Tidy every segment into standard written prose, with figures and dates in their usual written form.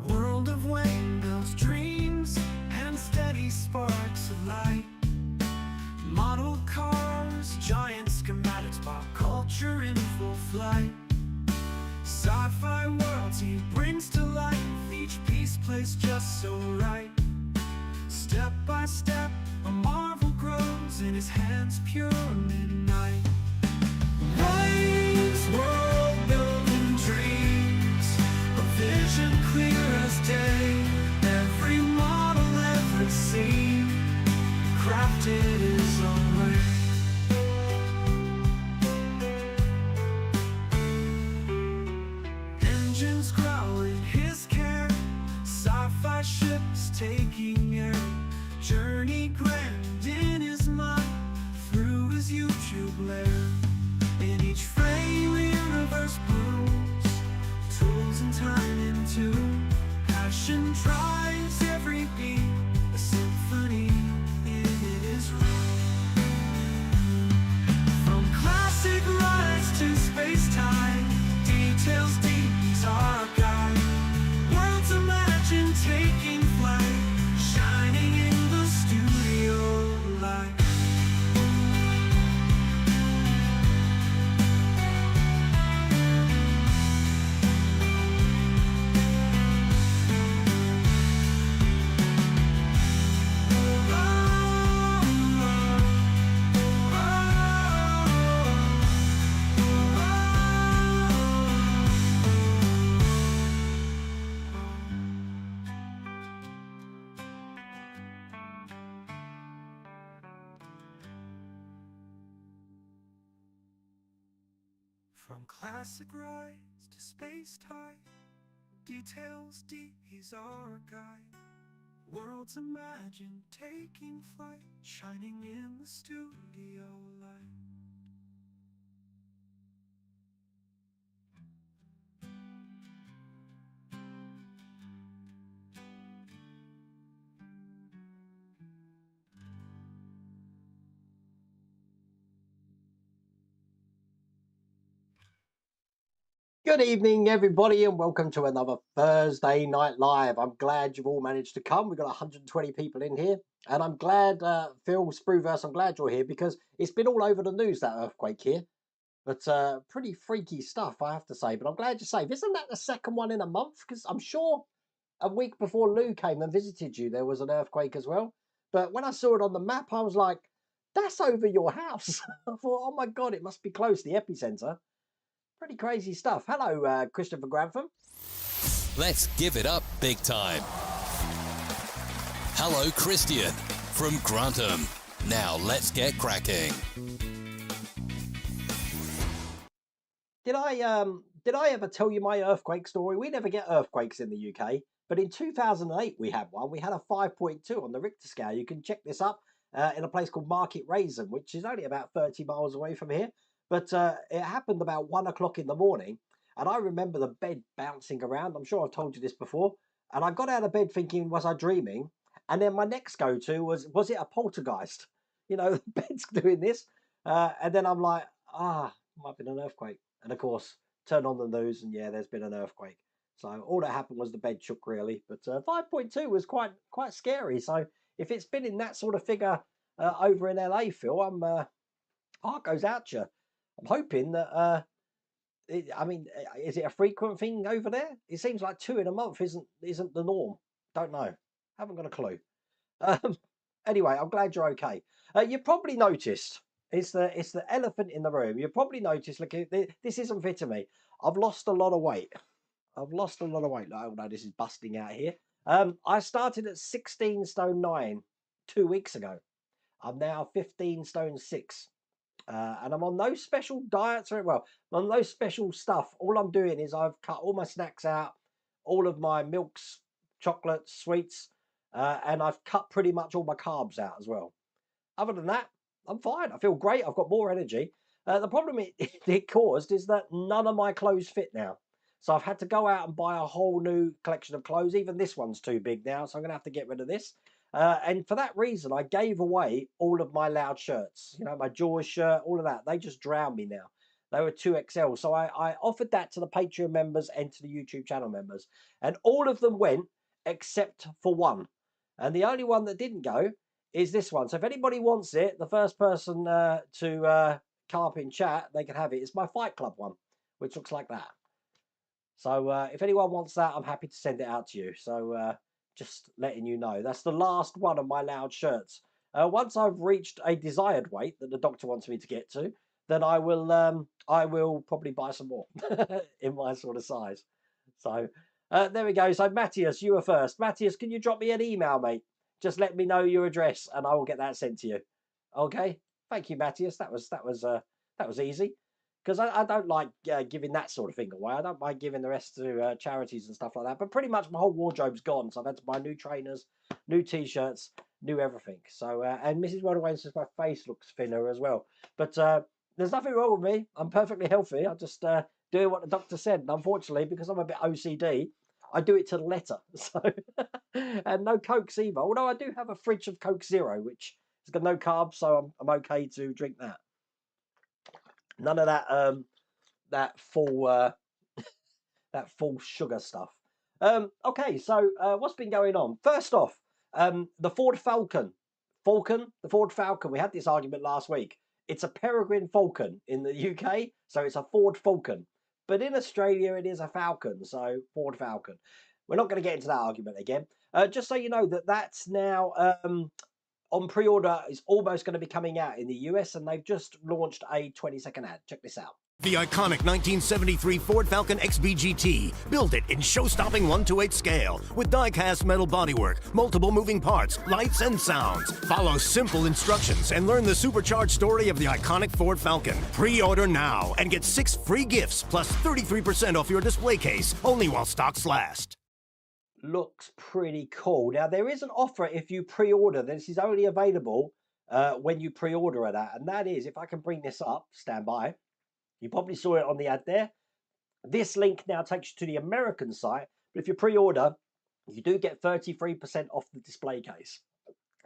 World of windmills, dreams, and steady sparks of light. Model cars, giant schematics, pop culture in full flight. Sci-fi worlds he brings to life, each piece placed just so right. Step by step, a marvel grows in his hands, pure midnight. Waves, world building dreams, a vision clear as day. Every model ever seen, crafted his own way. taking air. Journey grand in his mind, through his YouTube lair. In each frame a universe blooms, tools and time into. Passion drives every beat, a symphony in his room. From classic rides to space-time, details deep, he's our guide. Worlds imagine taking flight, shining in the studio light. From classic rides to space-time, details deep, he's our guide. Worlds imagine taking flight, shining in the studio light. Good evening, everybody, and welcome to another Thursday Night Live. I'm glad you've all managed to come. We've got 120 people in here, and I'm glad, Phil Spruverse, I'm glad you're here because it's been all over the news, that earthquake here. But pretty freaky stuff, I have to say. But I'm glad you're safe. Isn't that the second one in a month? Because I'm sure a week before Lou came and visited you, there was an earthquake as well. But when I saw it on the map, I was like, that's over your house. I thought, oh my God, it must be close, the epicenter. Pretty crazy stuff. Hello, Christopher Grantham. Let's give it up big time. Hello, Christian from Grantham. Now let's get cracking. Did I ever tell you my earthquake story? We never get earthquakes in the UK, but in 2008 we had one. We had a 5.2 on the Richter scale. You can check this up in a place called Market Raisin, which is only about 30 miles away from here. But it happened about 1 o'clock in the morning, and I remember the bed bouncing around. I'm sure I've told you this before. And I got out of bed thinking, was I dreaming? And then my next go-to was it a poltergeist? You know, the bed's doing this. And then I'm like, might have been an earthquake. And of course, turn on the news, and yeah, there's been an earthquake. So all that happened was the bed shook, really. But 5.2 was quite scary. So if it's been in that sort of figure over in LA, Phil, heart goes out to you. I'm hoping that, is it a frequent thing over there? It seems like 2 in a month isn't the norm. Don't know. Haven't got a clue. Anyway, I'm glad you're okay. You probably noticed, it's the elephant in the room. You probably noticed, look, this isn't fitting me. I've lost a lot of weight. Oh no, this is busting out here. I started at 16 stone 9 2 weeks ago. I'm now 15 stone 6. And I'm on no special diets I'm on no special stuff. All I'm doing is I've cut all my snacks out, all of my milks, chocolates, sweets, and I've cut pretty much all my carbs out as well. Other than that, I'm fine. I feel great. I've got more energy. The problem it caused is that none of my clothes fit now. So I've had to go out and buy a whole new collection of clothes. Even this one's too big now, so I'm going to have to get rid of this. And for that reason, I gave away all of my Loud shirts. You know, my Jaws shirt, all of that. They just drowned me now. They were 2XL. So I offered that to the Patreon members and to the YouTube channel members. And all of them went except for one. And the only one that didn't go is this one. So if anybody wants it, the first person to come up in chat, they can have it. It's my Fight Club one, which looks like that. So if anyone wants that, I'm happy to send it out to you. So just letting you know, that's the last one of my Loud shirts. Once I've reached a desired weight that the doctor wants me to get to, then I will probably buy some more in my sort of size. So there we go. So Matthias, you were first. Matthias, can you drop me an email, mate? Just let me know your address, and I will get that sent to you. Okay. Thank you, Matthias. That was easy. because I don't like giving that sort of thing away. I don't mind giving the rest to charities and stuff like that. But pretty much my whole wardrobe's gone, so I've had to buy new trainers, new t-shirts, new everything. So and Mrs. Wonderwayne says my face looks thinner as well. But there's nothing wrong with me. I'm perfectly healthy. I just doing what the doctor said. And unfortunately, because I'm a bit OCD, I do it to the letter. So and no Cokes either. Although I do have a fridge of Coke Zero, which has got no carbs, so I'm okay to drink that. None of that that full that full sugar stuff. Okay, so what's been going on? First off, the Ford Falcon. The Ford Falcon. We had this argument last week. It's a Peregrine Falcon in the UK, so it's a Ford Falcon. But in Australia, it is a Falcon, so Ford Falcon. We're not going to get into that argument again. Just so you know that that's now on pre-order. Is almost going to be coming out in the US, and they've just launched a 20-second ad. Check this out. The iconic 1973 Ford Falcon XB-GT. Build it in show-stopping 1:8 scale with die-cast metal bodywork, multiple moving parts, lights, and sounds. Follow simple instructions and learn the supercharged story of the iconic Ford Falcon. Pre-order now and get 6 free gifts plus 33% off your display case, only while stocks last. Looks pretty cool. Now, there is an offer if you pre-order. This is only available when you pre-order that, and that is, if I can bring this up, stand by. You probably saw it on the ad there. This link now takes you to the American site, but if you pre-order, you do get 33% off the display case.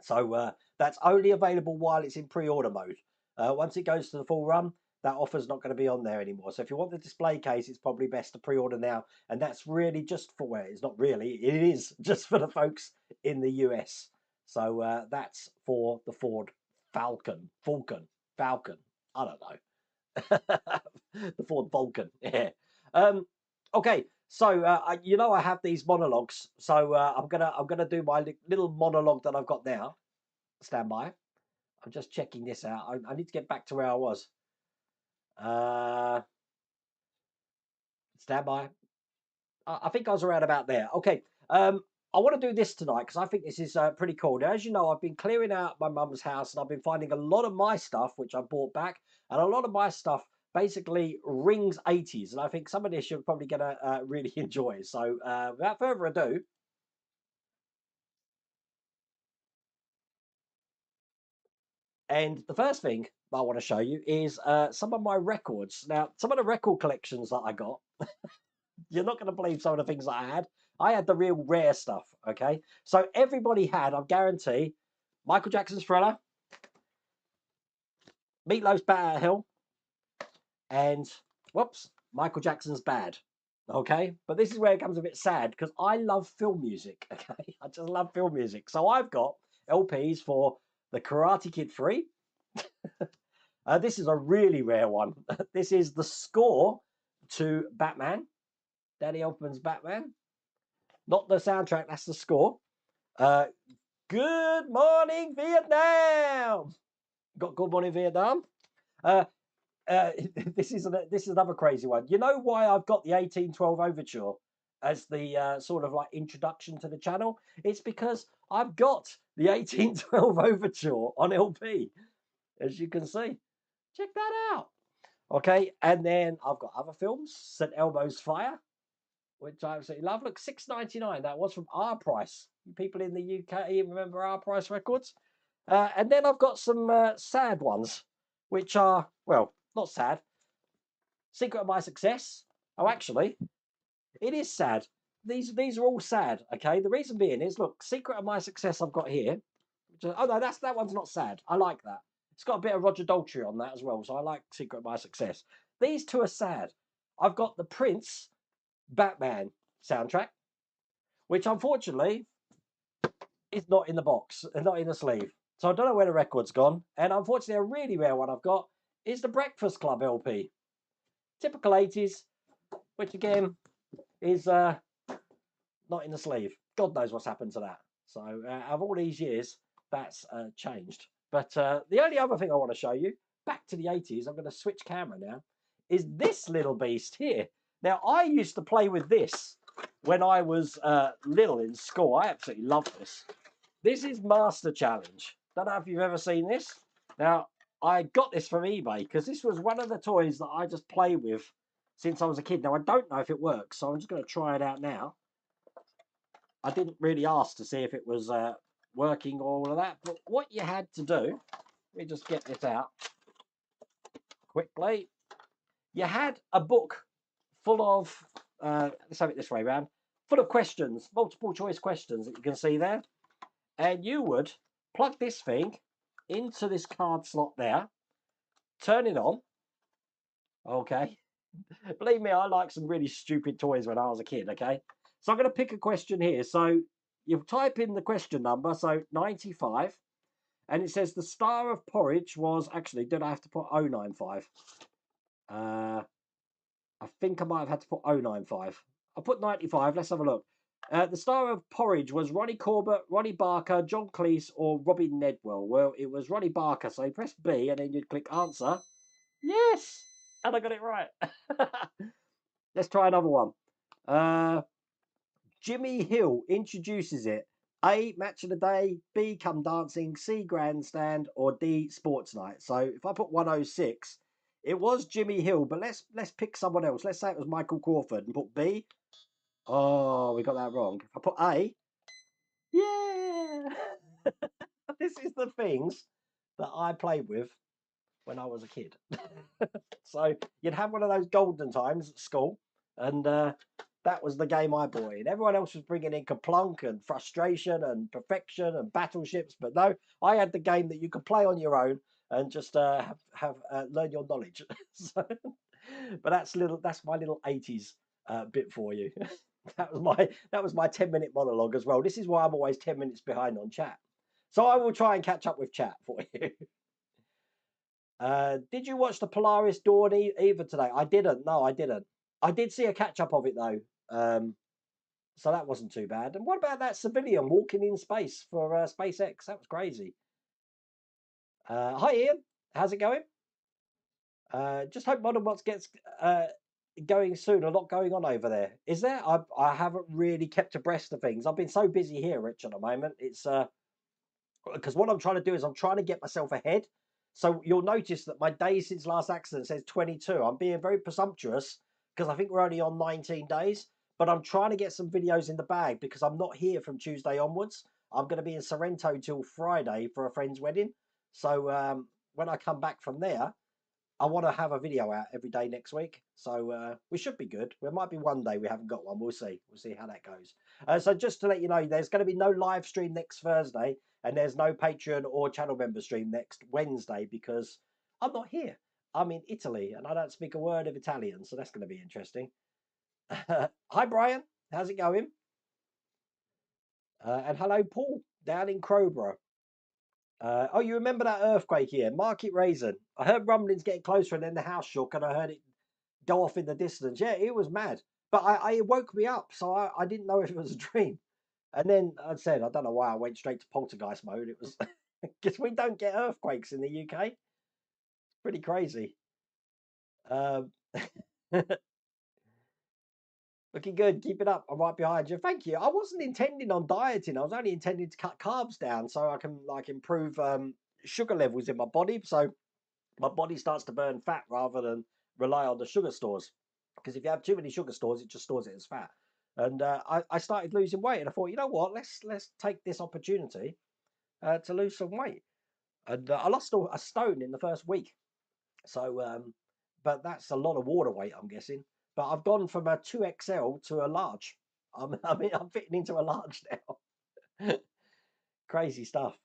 So that's only available while it's in pre-order mode. Once it goes to the full run, that offer's not going to be on there anymore. So if you want the display case, it's probably best to pre-order now. And that's really just for, well, it's not really, it is just for the folks in the US. So that's for the Ford Falcon. Falcon. I don't know. The Ford Falcon. Yeah. Okay. So you know I have these monologues. So I'm gonna do my little monologue that I've got now. Stand by. I'm just checking this out. I need to get back to where I was. Stand by. I think I was around about there. Okay. I want to do this tonight because I think this is pretty cool. Now, as you know, I've been clearing out my mum's house and I've been finding a lot of my stuff, which I bought back, and a lot of my stuff basically rings 80s. And I think some of this you're probably going to really enjoy. So without further ado, and the first thing I want to show you is some of my records. Now, some of the record collections that I got, you're not going to believe some of the things that I had. I had the real rare stuff, okay? So everybody had, I guarantee, Michael Jackson's Thriller, Meatloaf's Bat Out Hill, and, whoops, Michael Jackson's Bad, okay? But this is where it comes a bit sad, because I love film music, okay? I just love film music. So I've got LPs for The Karate Kid 3. This is a really rare one. This is the score to Batman, Danny Elfman's Batman. Not the soundtrack, that's the score. Good Morning Vietnam. Got Good Morning Vietnam. This is another crazy one. You know why I've got the 1812 Overture as the sort of like introduction to the channel? It's because I've got the 1812 Overture on LP, as you can see. Check that out. Okay, and then I've got other films, St. Elmo's Fire, which I absolutely love. Look, $6.99. That was from Our Price. People in the UK remember Our Price Records. And then I've got some sad ones, which are, well, not sad. Secret of My Success. Oh, actually, it is sad. These are all sad, okay? The reason being is, look, Secret of My Success I've got here. Oh, no, that one's not sad. I like that. It's got a bit of Roger Daltrey on that as well, so I like Secret of My Success. These two are sad. I've got the Prince Batman soundtrack, which unfortunately is not in the box and not in the sleeve. So I don't know where the record's gone. And unfortunately, a really rare one I've got is the Breakfast Club LP. Typical 80s, which again is not in the sleeve. God knows what's happened to that. So of all these years, that's changed. But the only other thing I want to show you, back to the 80s, I'm going to switch camera now, is this little beast here. Now, I used to play with this when I was little in school. I absolutely love this. This is Master Challenge. Don't know if you've ever seen this. Now, I got this from eBay because this was one of the toys that I just play with since I was a kid. Now, I don't know if it works, so I'm just going to try it out now. I didn't really ask to see if it was working or all of that, but what you had to do, let me just get this out quickly. You had a book full of, let's have it this way round, full of questions, multiple choice questions that you can see there. And you would plug this thing into this card slot there, turn it on. Okay. Believe me, I like some really stupid toys when I was a kid, okay? So I'm going to pick a question here. So you type in the question number, so 95, and it says the star of porridge was, actually, did I have to put 095? I think I might have had to put 095. I'll put 95, let's have a look. The star of porridge was Ronnie Corbett, Ronnie Barker, John Cleese, or Robin Nedwell. Well, it was Ronnie Barker, so you press B and then you'd click answer. Yes! And I got it right. Let's try another one. Jimmy Hill introduces it. A, match of the day. B, come dancing. C, grandstand. Or D, sports night. So if I put 106, it was Jimmy Hill, but let's pick someone else. Let's say it was Michael Crawford and put B. Oh, we got that wrong. If I put A, yeah. This is the things that I played with when I was a kid. So you'd have one of those golden times at school, and that was the game I brought in. Everyone else was bringing in Kaplunk and Frustration and Perfection and Battleships, but no, I had the game that you could play on your own and just learn your knowledge. So, but that's my little 80s bit for you. That was my 10-minute monologue as well. This is why I'm always 10 minutes behind on chat. So I will try and catch up with chat for you. Did you watch the Polaris Dawn Eva today? I didn't. No, I didn't. I did see a catch up of it though. So that wasn't too bad. And what about that civilian walking in space for SpaceX? That was crazy. Hi Ian, how's it going? Just hope Modern Bots gets going soon. A lot going on over there. Is there? I haven't really kept abreast of things. I've been so busy here, Rich, at the moment. It's because what I'm trying to do is I'm trying to get myself ahead. So you'll notice that my days since last accident says 22. I'm being very presumptuous because I think we're only on 19 days. But I'm trying to get some videos in the bag because I'm not here from Tuesday onwards. I'm going to be in Sorrento till Friday for a friend's wedding. So when I come back from there, I want to have a video out every day next week. So we should be good. There might be one day we haven't got one. We'll see. We'll see how that goes. So just to let you know, there's going to be no live stream next Thursday. And there's no Patreon or channel member stream next Wednesday because I'm not here. I'm in Italy and I don't speak a word of Italian. So that's going to be interesting. Hi, Brian. How's it going? And hello, Paul, down in Crowborough. Oh, you remember that earthquake here? Market Raisin. I heard rumblings getting closer and then the house shook and I heard it go off in the distance. Yeah, it was mad. But it woke me up. So I didn't know if it was a dream. And then I said, I don't know why I went straight to poltergeist mode. It was because we don't get earthquakes in the UK. It's pretty crazy. Looking good. Keep it up. I'm right behind you. Thank you. I wasn't intending on dieting. I was only intending to cut carbs down so I can improve sugar levels in my body. So my body starts to burn fat rather than rely on the sugar stores. Because if you have too many sugar stores, it just stores it as fat. And I started losing weight, and I thought, you know what? Let's take this opportunity to lose some weight. And I lost a stone in the first week. So, but that's a lot of water weight, I'm guessing. But I've gone from a 2XL to a large. I'm fitting into a large now. Crazy stuff.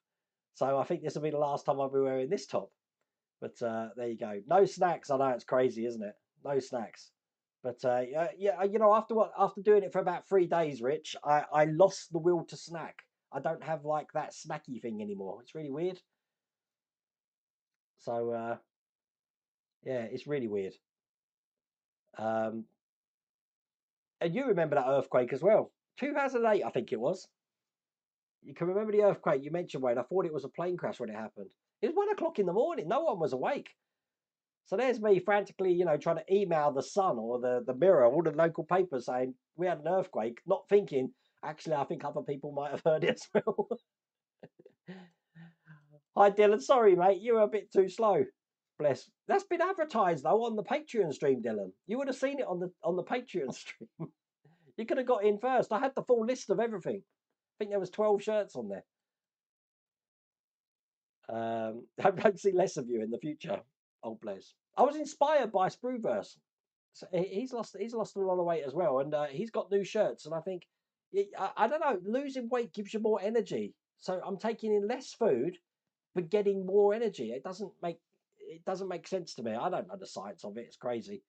So I think this will be the last time I'll be wearing this top. But there you go. No snacks. I know it's crazy, isn't it? No snacks. But yeah, you know, after doing it for about 3 days, Rich, I lost the will to snack. I don't have like that snacky thing anymore. It's really weird. So yeah, it's really weird. And you remember that earthquake as well. 2008, I think it was. You can remember the earthquake you mentioned, Wayne. I thought it was a plane crash when it happened. It was 1 o'clock in the morning. No one was awake. So there's me frantically, you know, trying to email the Sun or the Mirror, all the local papers saying we had an earthquake, not thinking, actually, I think other people might have heard it as well. Hi, Dylan. Sorry, mate. You were a bit too slow. Bless. That's been advertised though on the Patreon stream, Dylan. You would have seen it on the Patreon stream. You could have got in first. I had the full list of everything. I think there was 12 shirts on there. I don't see less of you in the future. Oh, bless. I was inspired by Spruverse. So he's lost a lot of weight as well, and he's got new shirts. And I think I don't know, losing weight gives you more energy. So I'm taking in less food, but getting more energy. It doesn't make sense to me. I don't know the science of it. It's crazy.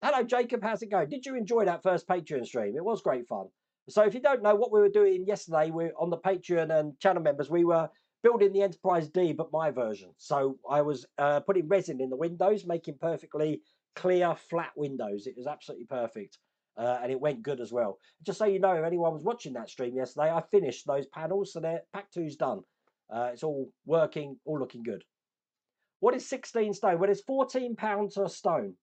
Hello, Jacob. How's it going? Did you enjoy that first Patreon stream? It was great fun. So if you don't know what we were doing yesterday, we're on the Patreon and channel members. We were building the Enterprise D, but my version. So I was putting resin in the windows, making perfectly clear, flat windows. It was absolutely perfect. And it went good as well. Just so you know, if anyone was watching that stream yesterday, I finished those panels. So pack two's done. It's all working, all looking good. What is 16 stone? Well, it's 14 pounds a stone.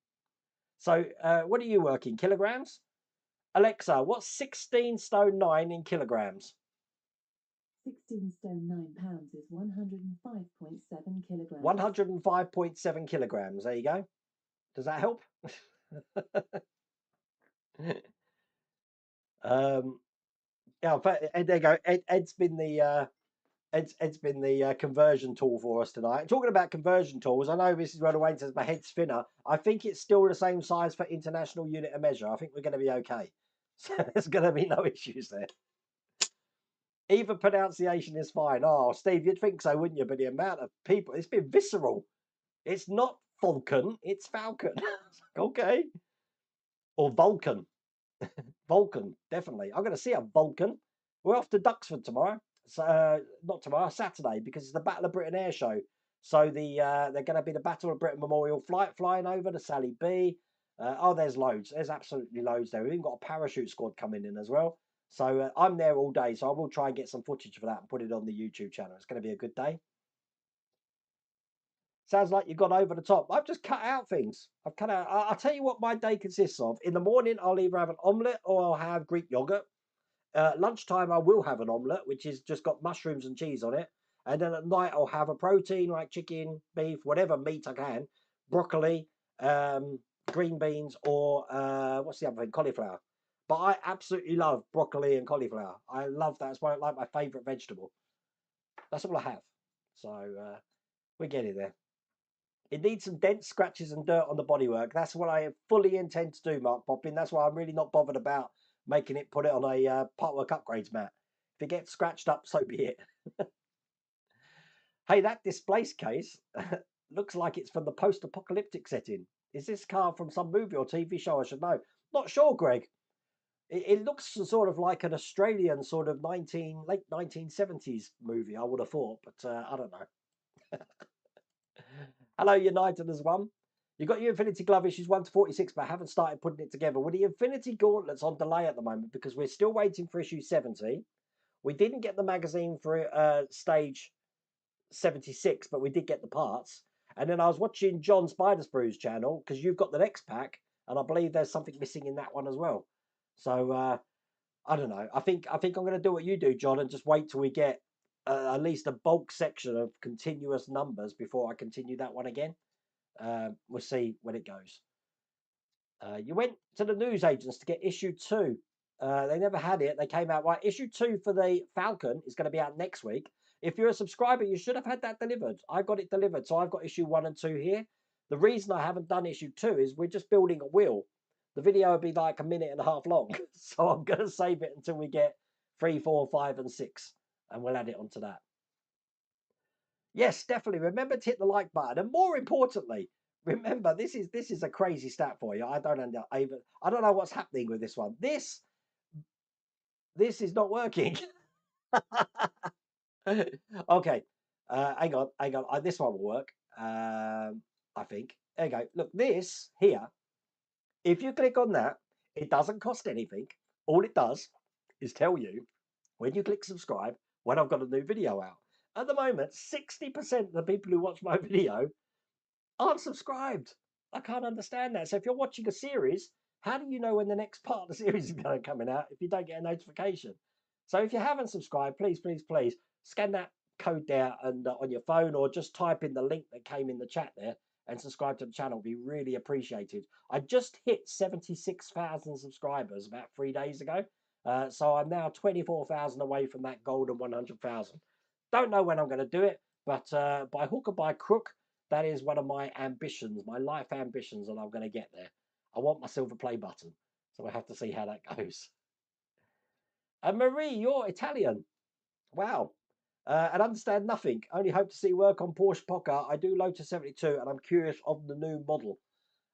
So what are you working? Kilograms? Alexa, what's 16 stone 9 in kilograms? 16 stone 9 pounds is 105.7 kilograms. 105.7 kilograms. There you go. Does that help? Yeah, there you go. Ed's been the conversion tool for us tonight. Talking about conversion tools, I know Mrs. Runaway says my head's thinner. I think it's still the same size for international unit of measure. I think we're going to be okay. So there's going to be no issues there. Even pronunciation is fine. Oh, Steve, you'd think so, wouldn't you? But the amount of people, it's been visceral. It's not Falcon, it's Falcon. Okay. Or Vulcan. Vulcan, definitely. I'm going to see a Vulcan. We're off to Duxford tomorrow. So, not tomorrow, Saturday, because it's the Battle of Britain Air Show. So they're going to be the Battle of Britain Memorial flight flying over to Sally B. There's loads. There's absolutely loads there. We've even got a parachute squad coming in as well. So I'm there all day. So I will try and get some footage for that and put it on the YouTube channel. It's going to be a good day. Sounds like you've gone over the top. I've just cut out things. I've cut out. I'll tell you what my day consists of. In the morning, I'll either have an omelette or I'll have Greek yogurt. Lunchtime, I will have an omelette, which is just got mushrooms and cheese on it. And then at night, I'll have a protein like chicken, beef, whatever meat I can, broccoli, green beans, or what's the other thing? Cauliflower. But I absolutely love broccoli and cauliflower. I love that. It's like my favourite vegetable. That's all I have. So we're getting there. It needs some dents, scratches, and dirt on the bodywork. That's what I fully intend to do, Mark Poppin. That's why I'm really not bothered about making it, put it on a partwork upgrades mat. If it gets scratched up, so be it. Hey, that displace case looks like it's from the post-apocalyptic setting. Is this car from some movie or TV show? I should know. Not sure, Greg. It looks sort of like an Australian sort of late 1970s movie, I would have thought, but I don't know. Hello, United as one. You've got your Infinity Glove issues 1 to 46, but I haven't started putting it together. Well, the Infinity Gauntlet's on delay at the moment because we're still waiting for issue 70. We didn't get the magazine for stage 76, but we did get the parts. And then I was watching John Spidersbrew's channel because you've got the next pack, and I believe there's something missing in that one as well. So I don't know. I think I'm going to do what you do, John, and just wait till we get at least a bulk section of continuous numbers before I continue that one again. We'll see when it goes. You went to the newsagents to get issue 2. They never had it. They came out right. Issue 2 for the Falcon is going to be out next week. If you're a subscriber, you should have had that delivered. I got it delivered, so I've got issue 1 and 2 here. The reason I haven't done issue 2 is we're just building a wheel. The video will be like 1.5 minutes long, so I'm going to save it until we get 3, 4, 5, and 6, and we'll add it onto that. Yes, definitely. Remember to hit the like button, and more importantly, remember this is a crazy stat for you. I don't know what's happening with this one. This is not working. Okay, hang on. This one will work. I think. There you go. Look, this here. If you click on that, it doesn't cost anything. All it does is tell you when you click subscribe when I've got a new video out. At the moment, 60% of the people who watch my video aren't subscribed. I can't understand that. So if you're watching a series, how do you know when the next part of the series is going to come out if you don't get a notification? So if you haven't subscribed, please, please, please scan that code there and on your phone, or just type in the link that came in the chat there and subscribe to the channel. Be really appreciated. I just hit 76,000 subscribers about 3 days ago. So I'm now 24,000 away from that golden 100,000. Don't know when I'm going to do it, but by hook or by crook, that is one of my ambitions, my life ambitions, and I'm going to get there. I want my silver play button, so we'll have to see how that goes. And Marie, you're Italian. Wow. And understand nothing. Only hope to see work on Porsche Poker. I do Lotus 72, and I'm curious of the new model.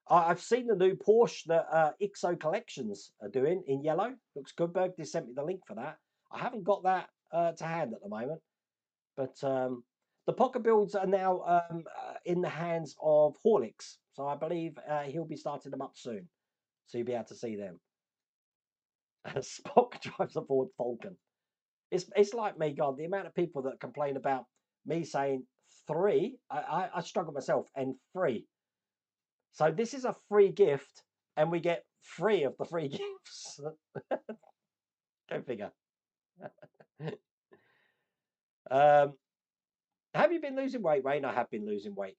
I've seen the new Porsche that IXO Collections are doing in yellow. Looks good. Berg sent me the link for that. I haven't got that to hand at the moment. But the pocket builds are now in the hands of Horlicks. So I believe he'll be starting them up soon. So you'll be able to see them. Spock drives a Ford Falcon. It's like me, God, the amount of people that complain about me saying 3. I struggle myself, and 3. So this is a free gift, and we get 3 of the free gifts. Go figure. Have you been losing weight, Wayne? I have been losing weight.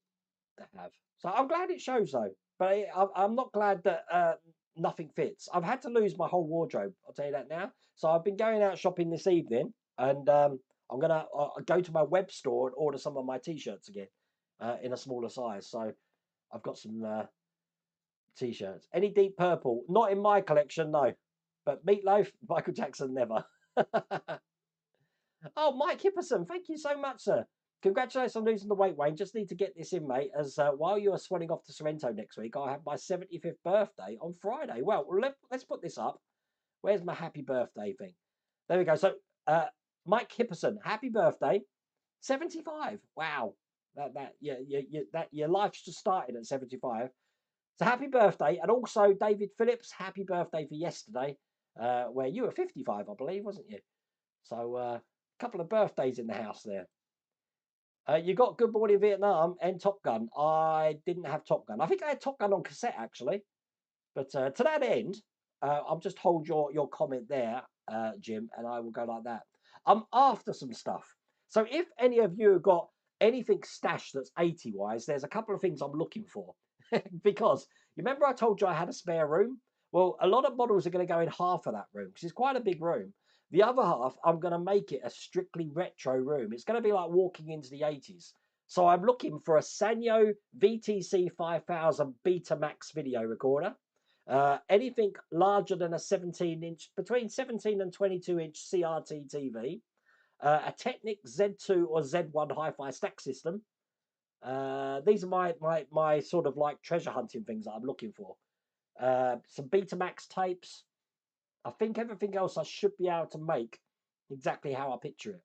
I have. So I'm glad it shows, though. But I'm not glad that nothing fits. I've had to lose my whole wardrobe. I'll tell you that now. So I've been going out shopping this evening, and I'm going to go to my web store and order some of my T-shirts again in a smaller size. So I've got some T-shirts. Any Deep Purple? Not in my collection, no. But Meatloaf, Michael Jackson, never. Oh, Mike Hipperson, thank you so much, sir. Congratulations on losing the weight, Wayne. Just need to get this in, mate, as while you are swanning off to Sorrento next week, I have my 75th birthday on Friday. Well, let's put this up. Where's my happy birthday thing? There we go. So, Mike Hipperson, happy birthday. 75. Wow. Your life's just started at 75. So happy birthday. And also, David Phillips, happy birthday for yesterday, where you were 55, I believe, wasn't you? So, a couple of birthdays in the house there. You got Good Morning Vietnam and Top Gun. I didn't have Top Gun. I think I had Top Gun on cassette, actually. But to that end, I'll just hold your comment there, Jim, and I will go like that. I'm after some stuff. So if any of you have got anything stashed that's 80-wise, there's a couple of things I'm looking for. Because you remember I told you I had a spare room? Well, a lot of models are going to go in half of that room because it's quite a big room. The other half, I'm going to make it a strictly retro room. It's going to be like walking into the 80s. So I'm looking for a Sanyo VTC 5000 Betamax video recorder. Anything larger than a 17-inch, between 17 and 22-inch CRT TV. A Technic Z2 or Z1 hi-fi stack system. These are my sort of like treasure hunting things that I'm looking for. Some Betamax tapes. I think everything else I should be able to make exactly how I picture it.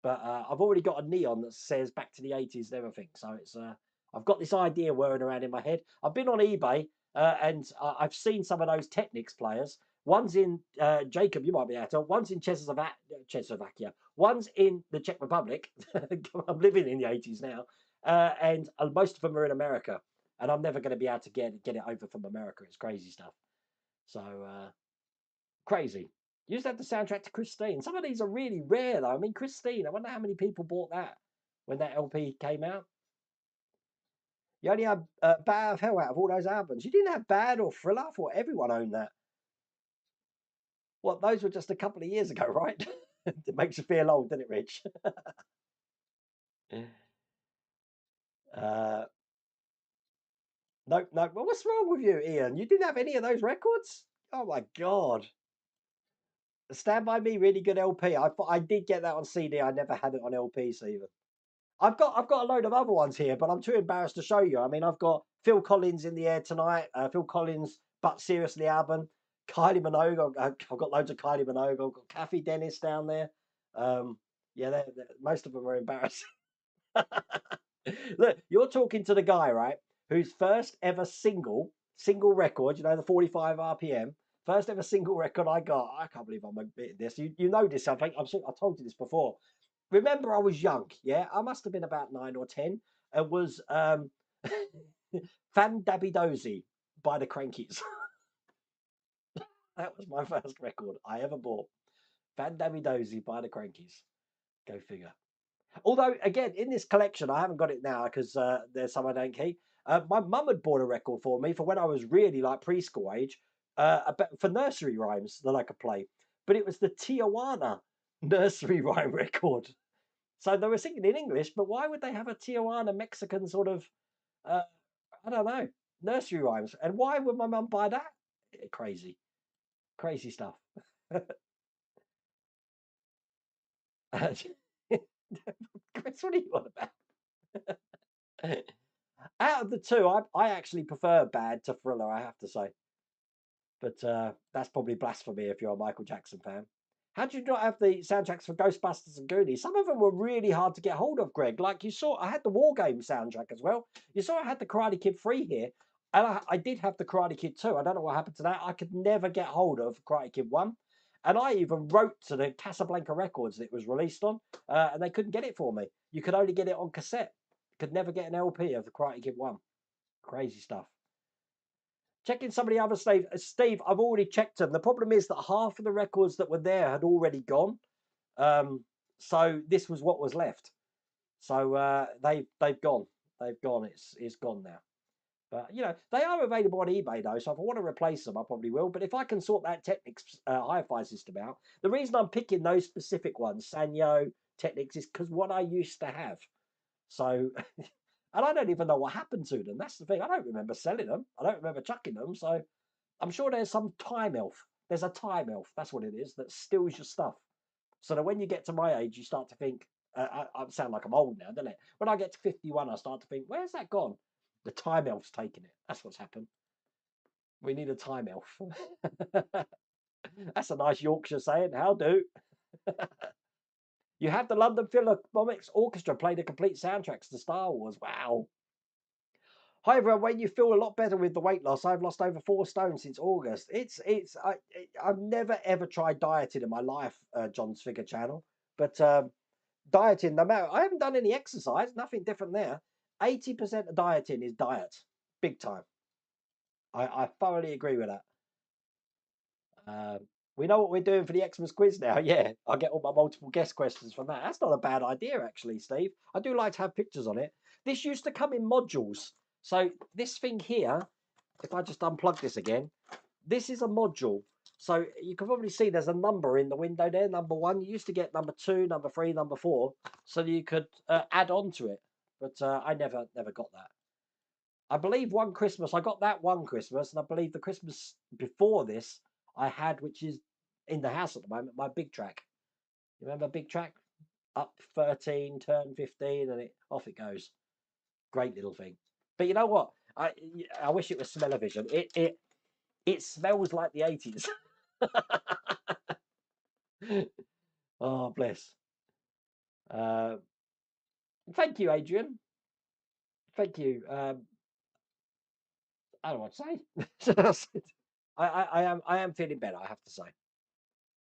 But I've already got a neon that says back to the 80s and everything. So it's I've got this idea whirring around in my head. I've been on eBay and I've seen some of those Technics players. One's in, Jacob, you might be able to. One's in Czechoslovakia. One's in the Czech Republic. I'm living in the 80s now. And most of them are in America. And I'm never going to be able to get it over from America. It's crazy stuff. So... crazy. You used to have the soundtrack to Christine. Some of these are really rare, though. I mean, Christine, I wonder how many people bought that when that LP came out. You only had Bad of Hell out of all those albums. You didn't have Bad or Thriller. I thought everyone owned that. What, those were just a couple of years ago, right? It makes you feel old, doesn't it, Rich? Nope. Well, what's wrong with you, Ian? You didn't have any of those records? Oh, my God. Stand By Me, really good LP. I did get that on CD. I never had it on LP, Stephen. I've got a load of other ones here, but I'm too embarrassed to show you. I mean, I've got Phil Collins in the air tonight. Phil Collins, But Seriously album. Kylie Minogue. I've got loads of Kylie Minogue. I've got Kathy Dennis down there. Yeah, most of them are embarrassing. Look, you're talking to the guy, right, whose first ever single record, you know, the 45 RPM, first ever single record I got. I can't believe I'm admitting this. You know this, I think. I told you this before. Remember, I was young, yeah? I must have been about 9 or 10. It was Fan Dabby Dozy by the Crankies. That was my first record I ever bought. Fan Dabby Dozy by the Crankies. Go figure. Although, again, in this collection, I haven't got it now because there's some I don't keep. My mum had bought a record for me for when I was really like preschool age, for nursery rhymes that I could play. But it was the Tijuana nursery rhyme record. So they were singing in English, but why would they have a Tijuana Mexican sort of, uh, I don't know, nursery rhymes? And why would my mum buy that? Crazy, crazy stuff. Chris, what are you on about? Out of the two, I actually prefer Bad to Thriller, I have to say. But that's probably blasphemy if you're a Michael Jackson fan. How do you not have the soundtracks for Ghostbusters and Goonies? Some of them were really hard to get hold of, Greg. Like you saw, I had the War Game soundtrack as well. You saw I had the Karate Kid 3 here. And I did have the Karate Kid 2. I don't know what happened to that. I could never get hold of Karate Kid 1. And I even wrote to the Casablanca Records that it was released on, and they couldn't get it for me. You could only get it on cassette. Could never get an LP of the Karate Kid 1. Crazy stuff. Checking some of the other Steve. Steve, I've already checked them. The problem is that half of the records that were there had already gone. So this was what was left. So they've gone. They've gone. It's gone now. But you know they are available on eBay though. So if I want to replace them, I probably will. But if I can sort that Technics hi-fi system out, the reason I'm picking those specific ones, Sanyo, Technics, is because what I used to have. So. And I don't even know what happened to them. That's the thing. I don't remember selling them. I don't remember chucking them. So I'm sure there's some time elf. There's a time elf. That's what it is. That steals your stuff. So that when you get to my age, you start to think, I sound like I'm old now, doesn't it? When I get to 51, I start to think, where's that gone? The time elf's taken it. That's what's happened. We need a time elf. That's a nice Yorkshire saying. How do? You have the London Philharmonic Orchestra play the complete soundtracks to Star Wars. Wow. Hi everyone, when you feel a lot better with the weight loss, I've lost over 4 stone since August. I've never ever tried dieting in my life, John's Figure Channel, but dieting, no matter, I haven't done any exercise, nothing different there. 80% of dieting is diet, big time. I thoroughly agree with that. We know what we're doing for the Xmas quiz now. Yeah, I get all my multiple guest questions from that. That's not a bad idea, actually, Steve. I do like to have pictures on it. This used to come in modules. So this thing here, if I just unplug this again, this is a module. So you can probably see there's a number in the window there, number 1. You used to get number 2, number 3, number 4, so you could add on to it. But I never got that. I believe one Christmas, I got that one Christmas, and I believe the Christmas before this, I had, which is in the house at the moment, my big track. You remember big track? Up 13, turn 15, and off it goes. Great little thing. But you know what? I wish it was smell-o-vision. It smells like the 80s. Oh, bless. Thank you, Adrian. Thank you. I don't know what to say. I am feeling better, I have to say.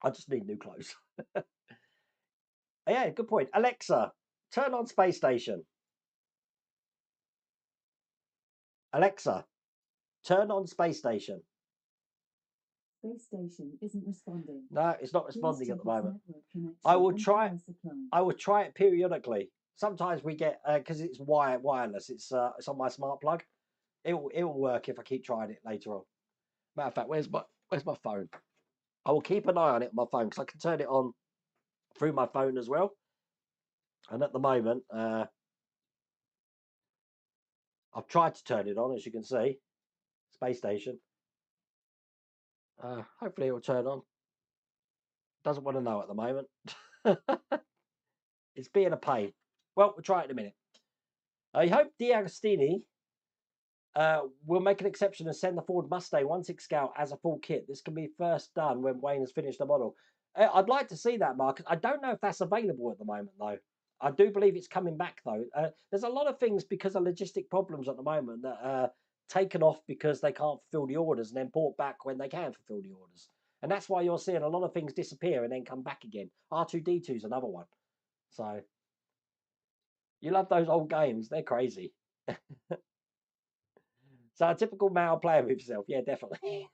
I just need new clothes. Yeah, good point. Alexa, turn on Space Station. Alexa, turn on Space Station. Space station isn't responding. No, it's not Please responding at check the its moment. network connection I will and try. power supply. I would try it periodically. Sometimes we get because it's wireless. It's on my smart plug. It will work if I keep trying it later on. Matter of fact, where's my phone? I will keep an eye on it on my phone because I can turn it on through my phone as well. And at the moment, I've tried to turn it on, as you can see. Space Station. Hopefully it will turn on. Doesn't want to know at the moment. It's being a pain. Well, we'll try it in a minute. I hope D'Agostini will make an exception and send the Ford Mustang 1/6 scale as a full kit. This can be first done when Wayne has finished the model. I'd like to see that, Mark. I don't know if that's available at the moment, though. I do believe it's coming back, though. There's a lot of things because of logistic problems at the moment that are taken off because they can't fulfill the orders and then brought back when they can fulfill the orders. And that's why you're seeing a lot of things disappear and then come back again. R2-D2 is another one. So you love those old games. They're crazy. So a typical male playing with himself. Yeah, definitely.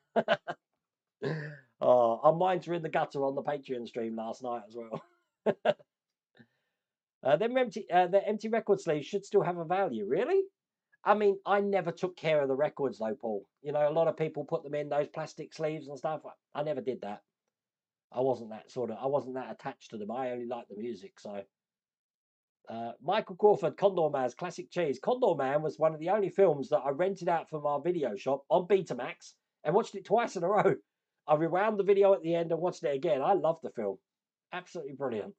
Oh, our minds were in the gutter on the Patreon stream last night as well. The empty record sleeves should still have a value. Really? I mean, I never took care of the records though, Paul. You know, a lot of people put them in those plastic sleeves and stuff. I never did that. I wasn't that attached to them. I only liked the music. So, Michael Crawford, Condor Man's Classic Cheese. Condor Man was one of the only films that I rented out from our video shop on Betamax and watched it twice in a row. I rewound the video at the end and watched it again. I love the film. Absolutely brilliant.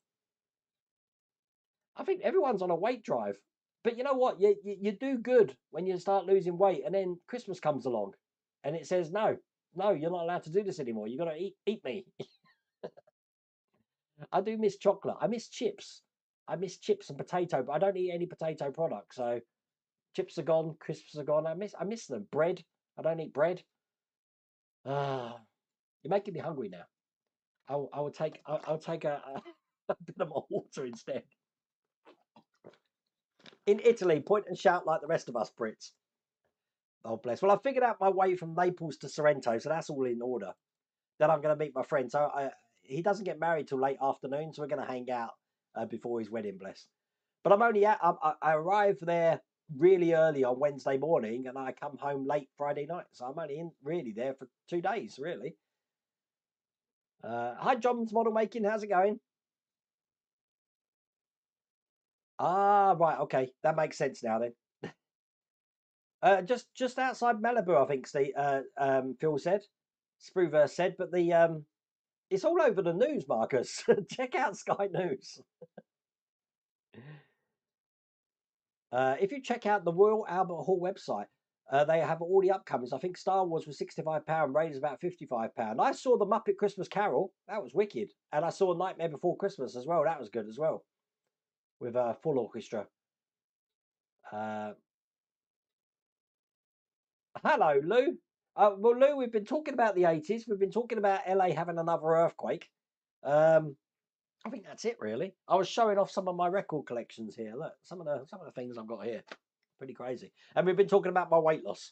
I think everyone's on a weight drive. But you know what? You do good when you start losing weight, and then Christmas comes along, and it says no, you're not allowed to do this anymore. You got to eat me. I do miss chocolate. I miss chips. I miss chips and potato, but I don't eat any potato products. So chips are gone, crisps are gone. I miss them. Bread. I don't eat bread. Ah, you're making me hungry now. I'll take a bit of more water instead. In Italy, point and shout like the rest of us Brits. Oh, bless. Well, I figured out my way from Naples to Sorrento, so that's all in order. Then I'm going to meet my friend. So he doesn't get married till late afternoon, so we're going to hang out before his wedding, bless. But I arrive there really early on Wednesday morning, and I come home late Friday night. So I'm only really there for 2 days, really. Hi, John's Model Making. How's it going? Ah, right. Okay, that makes sense now then. Just outside Malibu, I think Phil said. Spruverse said, but it's all over the news, Marcus. Check out Sky News. If you check out the Royal Albert Hall website, they have all the upcomings. I think Star Wars was £65, Raiders about £55. I saw the Muppet Christmas Carol. That was wicked. And I saw Nightmare Before Christmas as well. That was good as well. With a full orchestra. Hello, Lou. Well, Lou, we've been talking about the 80s. We've been talking about LA having another earthquake. I think that's it, really. I was showing off some of my record collections here. Look, some of the things I've got here. Pretty crazy. And we've been talking about my weight loss.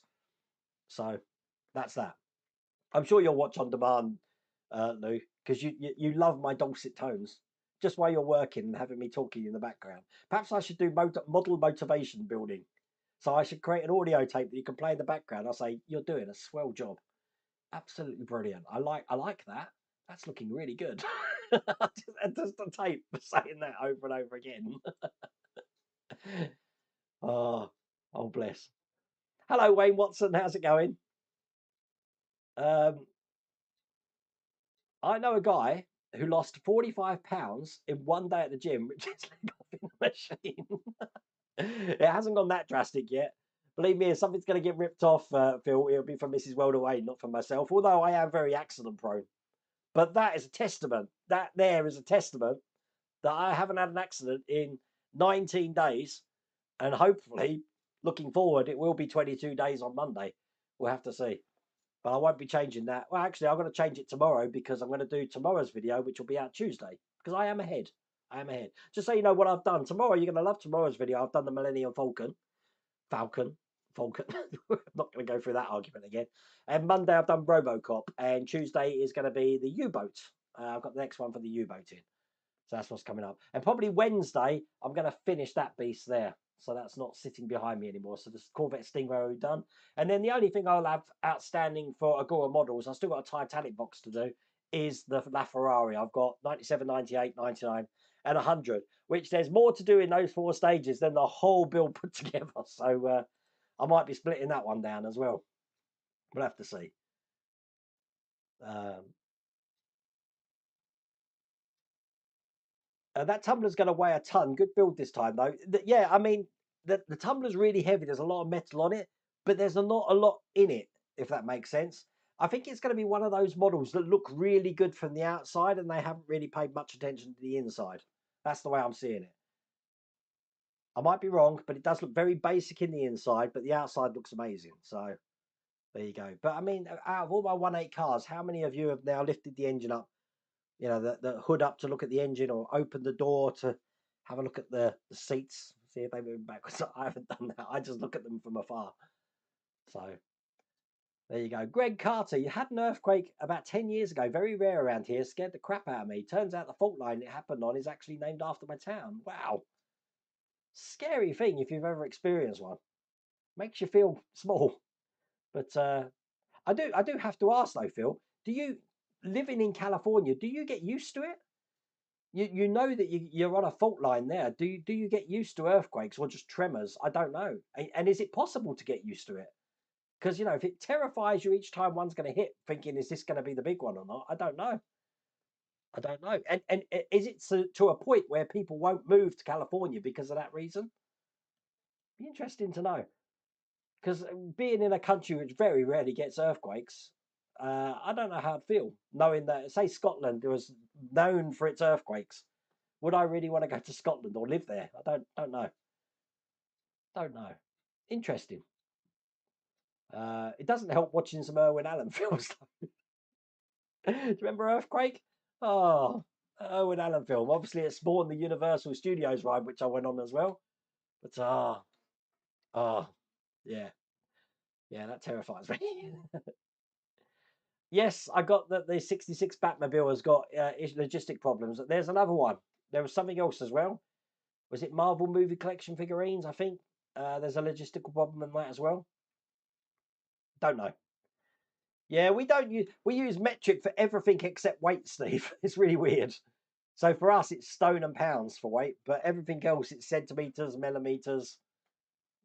So that's that. I'm sure you'll watch on demand, Lou, because you love my dulcet tones. Just while you're working and having me talking in the background. Perhaps I should do model motivation building. So I should create an audio tape that you can play in the background. I'll say, you're doing a swell job. Absolutely brilliant. I like that. That's looking really good. just a tape saying that over and over again. Oh bless. Hello, Wayne Watson. How's it going? I know a guy who lost 45 pounds in one day at the gym, which is in the machine. It hasn't gone that drastic yet. Believe me, if something's going to get ripped off, Phil, it'll be from Mrs. Welterway, not from myself, although I am very accident prone. But that is a testament. That there is a testament that I haven't had an accident in 19 days. And hopefully, looking forward, it will be 22 days on Monday. We'll have to see. But I won't be changing that. Well, actually, I'm going to change it tomorrow because I'm going to do tomorrow's video, which will be out Tuesday. Because I am ahead. Just so you know what I've done. Tomorrow, you're going to love tomorrow's video. I've done the Millennium Falcon. Falcon. I'm not going to go through that argument again. And Monday, I've done Robocop. And Tuesday is going to be the U-boat. I've got the next one for the U-boat in. So that's what's coming up. And probably Wednesday, I'm going to finish that beast there. So that's not sitting behind me anymore. So the Corvette Stingray we've done. And then the only thing I'll have outstanding for Agora models, I've still got a Titanic box to do, is the LaFerrari. I've got 97, 98, 99 and 100, which there's more to do in those 4 stages than the whole build put together. So I might be splitting that one down as well. We'll have to see. That tumbler's going to weigh a ton. Good build this time, though. Yeah, I mean, the tumbler's really heavy. There's a lot of metal on it, but there's not a lot in it, if that makes sense. I think it's going to be one of those models that look really good from the outside, and they haven't really paid much attention to the inside. That's the way I'm seeing it. I might be wrong, but it does look very basic in the inside, but the outside looks amazing. So there you go. But I mean, out of all my 1.8 cars, how many of you have now lifted the engine up? You know, the hood up to look at the engine, or open the door to have a look at the seats, see if they move backwards. I haven't done that. I just look at them from afar. So there you go. Greg Carter, you had an earthquake about 10 years ago. Very rare around here. Scared the crap out of me. Turns out the fault line it happened on is actually named after my town. Wow. Scary thing if you've ever experienced one. Makes you feel small. But I do have to ask though, Phil, do you, living in California, do you get used to it? You know that you're on a fault line there. Do you get used to earthquakes or just tremors? I don't know. And is it possible to get used to it? Because you know, if it terrifies you each time one's going to hit, thinking is this going to be the big one or not? I don't know. I don't know. And is it to a point where people won't move to California because of that reason? Be interesting to know. Because being in a country which very rarely gets earthquakes, I don't know how I'd feel knowing that, say, Scotland was known for its earthquakes. Would I really want to go to Scotland or live there? I don't know. Don't know. Interesting. It doesn't help watching some Irwin Allen films. Do you remember Earthquake? Oh, Irwin Allen film. Obviously, it spawned the Universal Studios ride, which I went on as well. But yeah, yeah, that terrifies me. Yes, I got that the 66 Batmobile has got logistic problems. There's another one. There was something else as well. Was it Marvel movie collection figurines? I think there's a logistical problem in that as well. Don't know. Yeah, we use metric for everything except weight, Steve. It's really weird. So for us, it's stone and pounds for weight, but everything else it's centimeters, millimeters,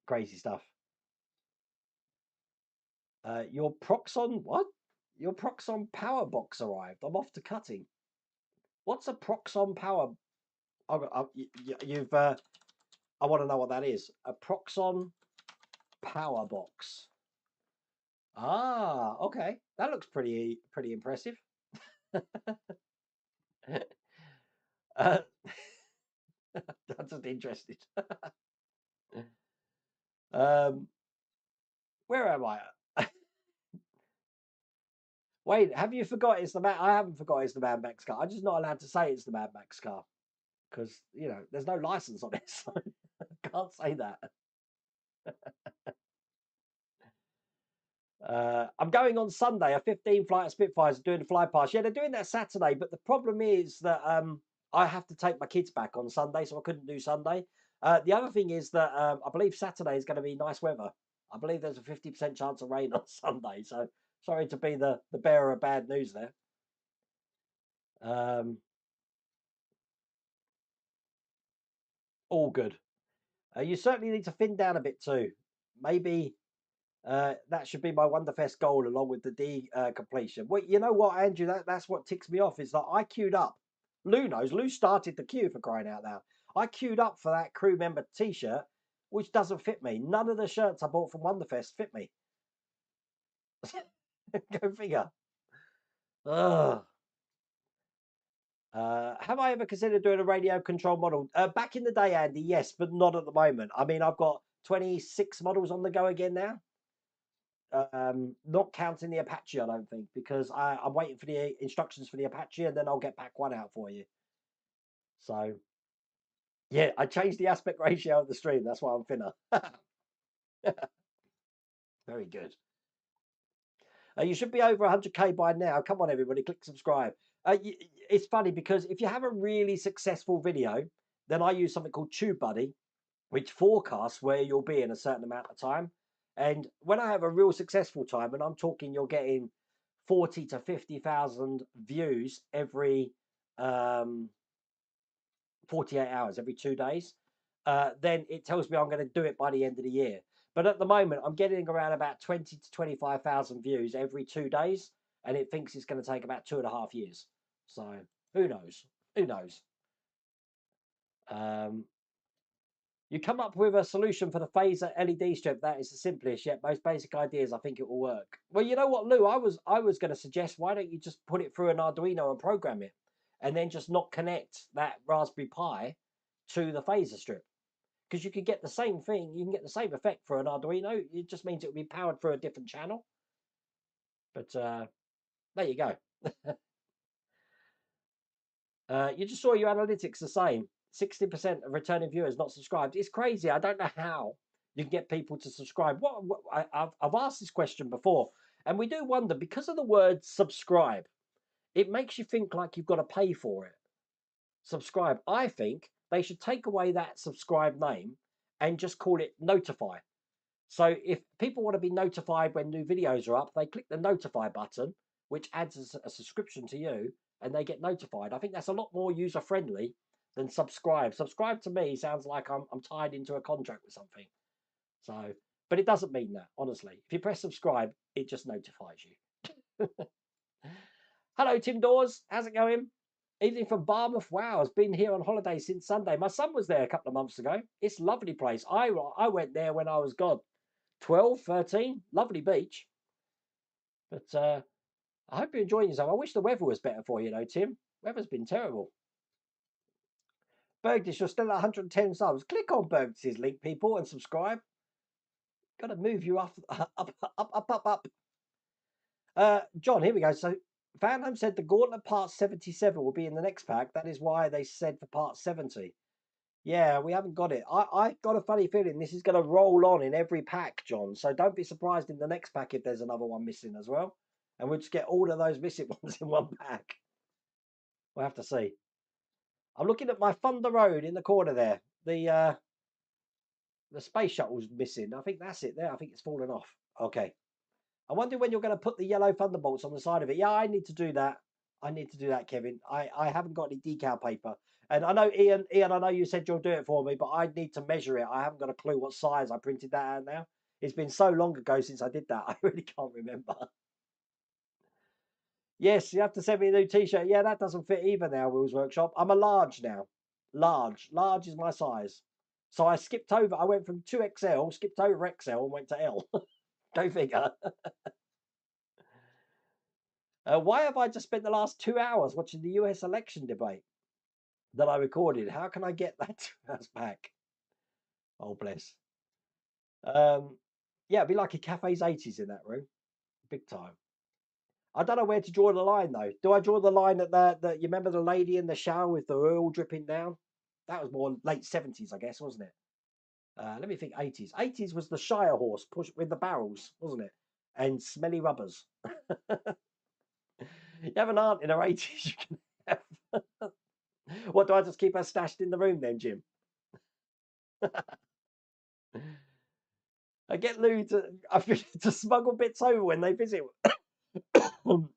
crazy stuff. Your Proxon what? Your Proxon power box arrived. I'm off to cutting. What's a Proxon power? You've. I want to know what that is. A Proxon power box. Ah, okay. That looks pretty impressive. I'm just interested. Where am I? Wait, have you forgot it's the Mad? I haven't forgot it's the Mad Max car. I'm just not allowed to say it's the Mad Max car because you know there's no license on it, so I can't say that. I'm going on Sunday. A 15 flight of Spitfires doing the fly pass. Yeah, they're doing that Saturday, but the problem is that I have to take my kids back on Sunday, so I couldn't do Sunday. The other thing is that I believe Saturday is going to be nice weather. I believe there's a 50% chance of rain on Sunday, so sorry to be the bearer of bad news there. All good. You certainly need to thin down a bit too. Maybe that should be my Wonderfest goal along with the D completion. Well, you know what, Andrew? That's what ticks me off is that I queued up. Lou knows. Lou started the queue for crying out loud. I queued up for that crew member T-shirt, which doesn't fit me. None of the shirts I bought from Wonderfest fit me. Go figure. Ugh. Have I ever considered doing a radio control model? Back in the day, Andy, yes, but not at the moment. I mean, I've got 26 models on the go again now. Not counting the Apache, I don't think, because I'm waiting for the instructions for the Apache and then I'll get back one out for you. So, yeah, I changed the aspect ratio of the stream. That's why I'm thinner. Very good. You should be over 100k by now. Come on, everybody, click subscribe. It's funny because if you have a really successful video, then I use something called TubeBuddy, which forecasts where you'll be in a certain amount of time. And when I have a real successful time, and I'm talking you're getting 40 to 50,000 views every 48 hours, every 2 days, then it tells me I'm going to do it by the end of the year. But at the moment, I'm getting around about 20 to 25,000 views every 2 days, and it thinks it's going to take about 2.5 years. So who knows? Who knows? You come up with a solution for the phaser LED strip. That is the simplest yet most basic ideas. I think it will work. Well, you know what, Lou? I was going to suggest why don't you just put it through an Arduino and program it, and then just not connect that Raspberry Pi to the phaser strip, because you could get the same thing. You can get the same effect for an Arduino. It just means it will be powered through a different channel. But there you go. You just saw your analytics the same. 60% of returning viewers not subscribed. It's crazy. I don't know how you can get people to subscribe. I've asked this question before, and we do wonder, because of the word subscribe, it makes you think like you've got to pay for it. Subscribe. I think they should take away that subscribe name and just call it notify. So if people want to be notified when new videos are up, they click the notify button, which adds a subscription to you, and they get notified. I think that's a lot more user friendly than subscribe. Subscribe to me sounds like I'm tied into a contract with something. So, but it doesn't mean that, honestly. If you press subscribe, it just notifies you. Hello, Tim Dawes. How's it going? Evening from Barmouth. Wow, I've been here on holiday since Sunday. My son was there a couple of months ago. It's a lovely place. I went there when I was, God, 12, 13. Lovely beach. But I hope you're enjoying yourself. I wish the weather was better for you, though, Tim. Weather's been terrible. Bergdish, you're still at 110 subs. Click on Bergdish's link, people, and subscribe. Got to move you up. John, here we go. So Fandom said the Gauntlet Part 77 will be in the next pack. That is why they said for Part 70. Yeah, we haven't got it. I've got a funny feeling this is going to roll on in every pack, John. So don't be surprised in the next pack if there's another one missing as well. And we'll just get all of those missing ones in one pack. We'll have to see. I'm looking at my Thunder Road in the corner there. The space shuttle's missing. I think that's it there. I think it's fallen off. Okay. I wonder when you're going to put the yellow Thunderbolts on the side of it. Yeah, I need to do that. I need to do that, Kevin. I haven't got any decal paper. And I know, Ian, I know you said you'll do it for me, but I need to measure it. I haven't got a clue what size I printed that out now. It's been so long ago since I did that. I really can't remember. Yes, you have to send me a new t-shirt. Yeah, that doesn't fit either now, Will's Workshop. I'm a large now. Large. Large is my size. So I skipped over. I went from 2XL, skipped over XL and went to L. Go figure. Why have I just spent the last 2 hours watching the US election debate that I recorded? How can I get that 2 hours back? Oh, bless. Yeah, it'd be like a Cafe's 80s in that room. Big time. I don't know where to draw the line, though. Do I draw the line at the you remember the lady in the shower with the oil dripping down? That was more late 70s, I guess, wasn't it? Let me think, 80s. 80s was the Shire horse push with the barrels, wasn't it? And smelly rubbers. You have an aunt in her 80s, you can have. What, do I just keep her stashed in the room then, Jim? I get Lou to smuggle bits over when they visit.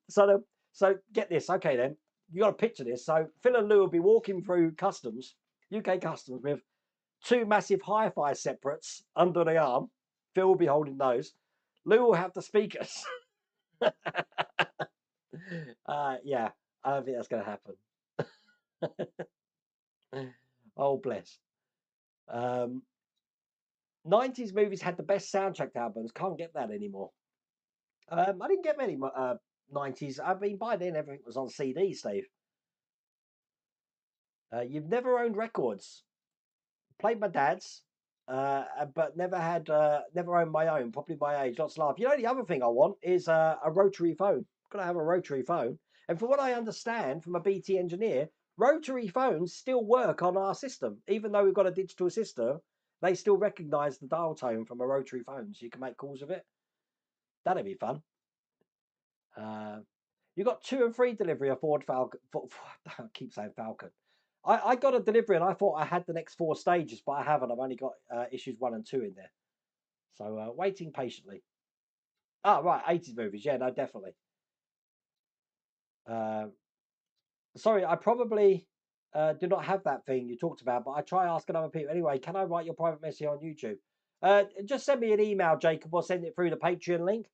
So get this. Okay, then. You got to picture this. So Phil and Lou will be walking through customs, UK customs, with two massive hi-fi separates under the arm. Phil will be holding those. Lou will have the speakers. Yeah, I don't think that's going to happen. Oh, bless. 90s movies had the best soundtrack albums. Can't get that anymore. I didn't get many 90s. I mean, by then everything was on CD, Steve. You've never owned records. Played my dad's, but never owned my own. Probably my age. Lots of laugh. You know, the other thing I want is a rotary phone. Got to have a rotary phone. And from what I understand from a BT engineer, rotary phones still work on our system, even though we've got a digital system. They still recognise the dial tone from a rotary phone, so you can make calls with it. That'd be fun. You got 2 and 3 delivery of Ford Falcon. I keep saying Falcon. I got a delivery and I thought I had the next 4 stages, but I haven't. I've only got issues 1 and 2 in there. So waiting patiently. Oh, right. 80s movies. Yeah, no, definitely. Sorry, I probably do not have that thing you talked about, but I try asking other people. Anyway, can I write your private message on YouTube? Just send me an email, Jacob, or send it through the Patreon link.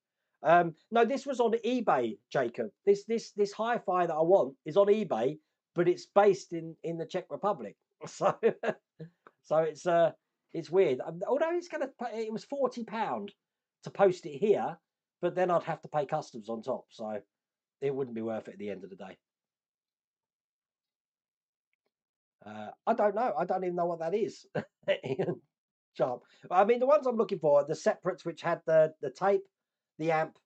No, this was on eBay, Jacob. This hi-fi that I want is on eBay, but it's based in the Czech Republic. So it's weird. Although it was £40 to post it here, but then I'd have to pay customs on top, so it wouldn't be worth it at the end of the day. I don't know. I don't even know what that is. Sharp. I mean, the ones I'm looking for are the separates which had the tape, the amp,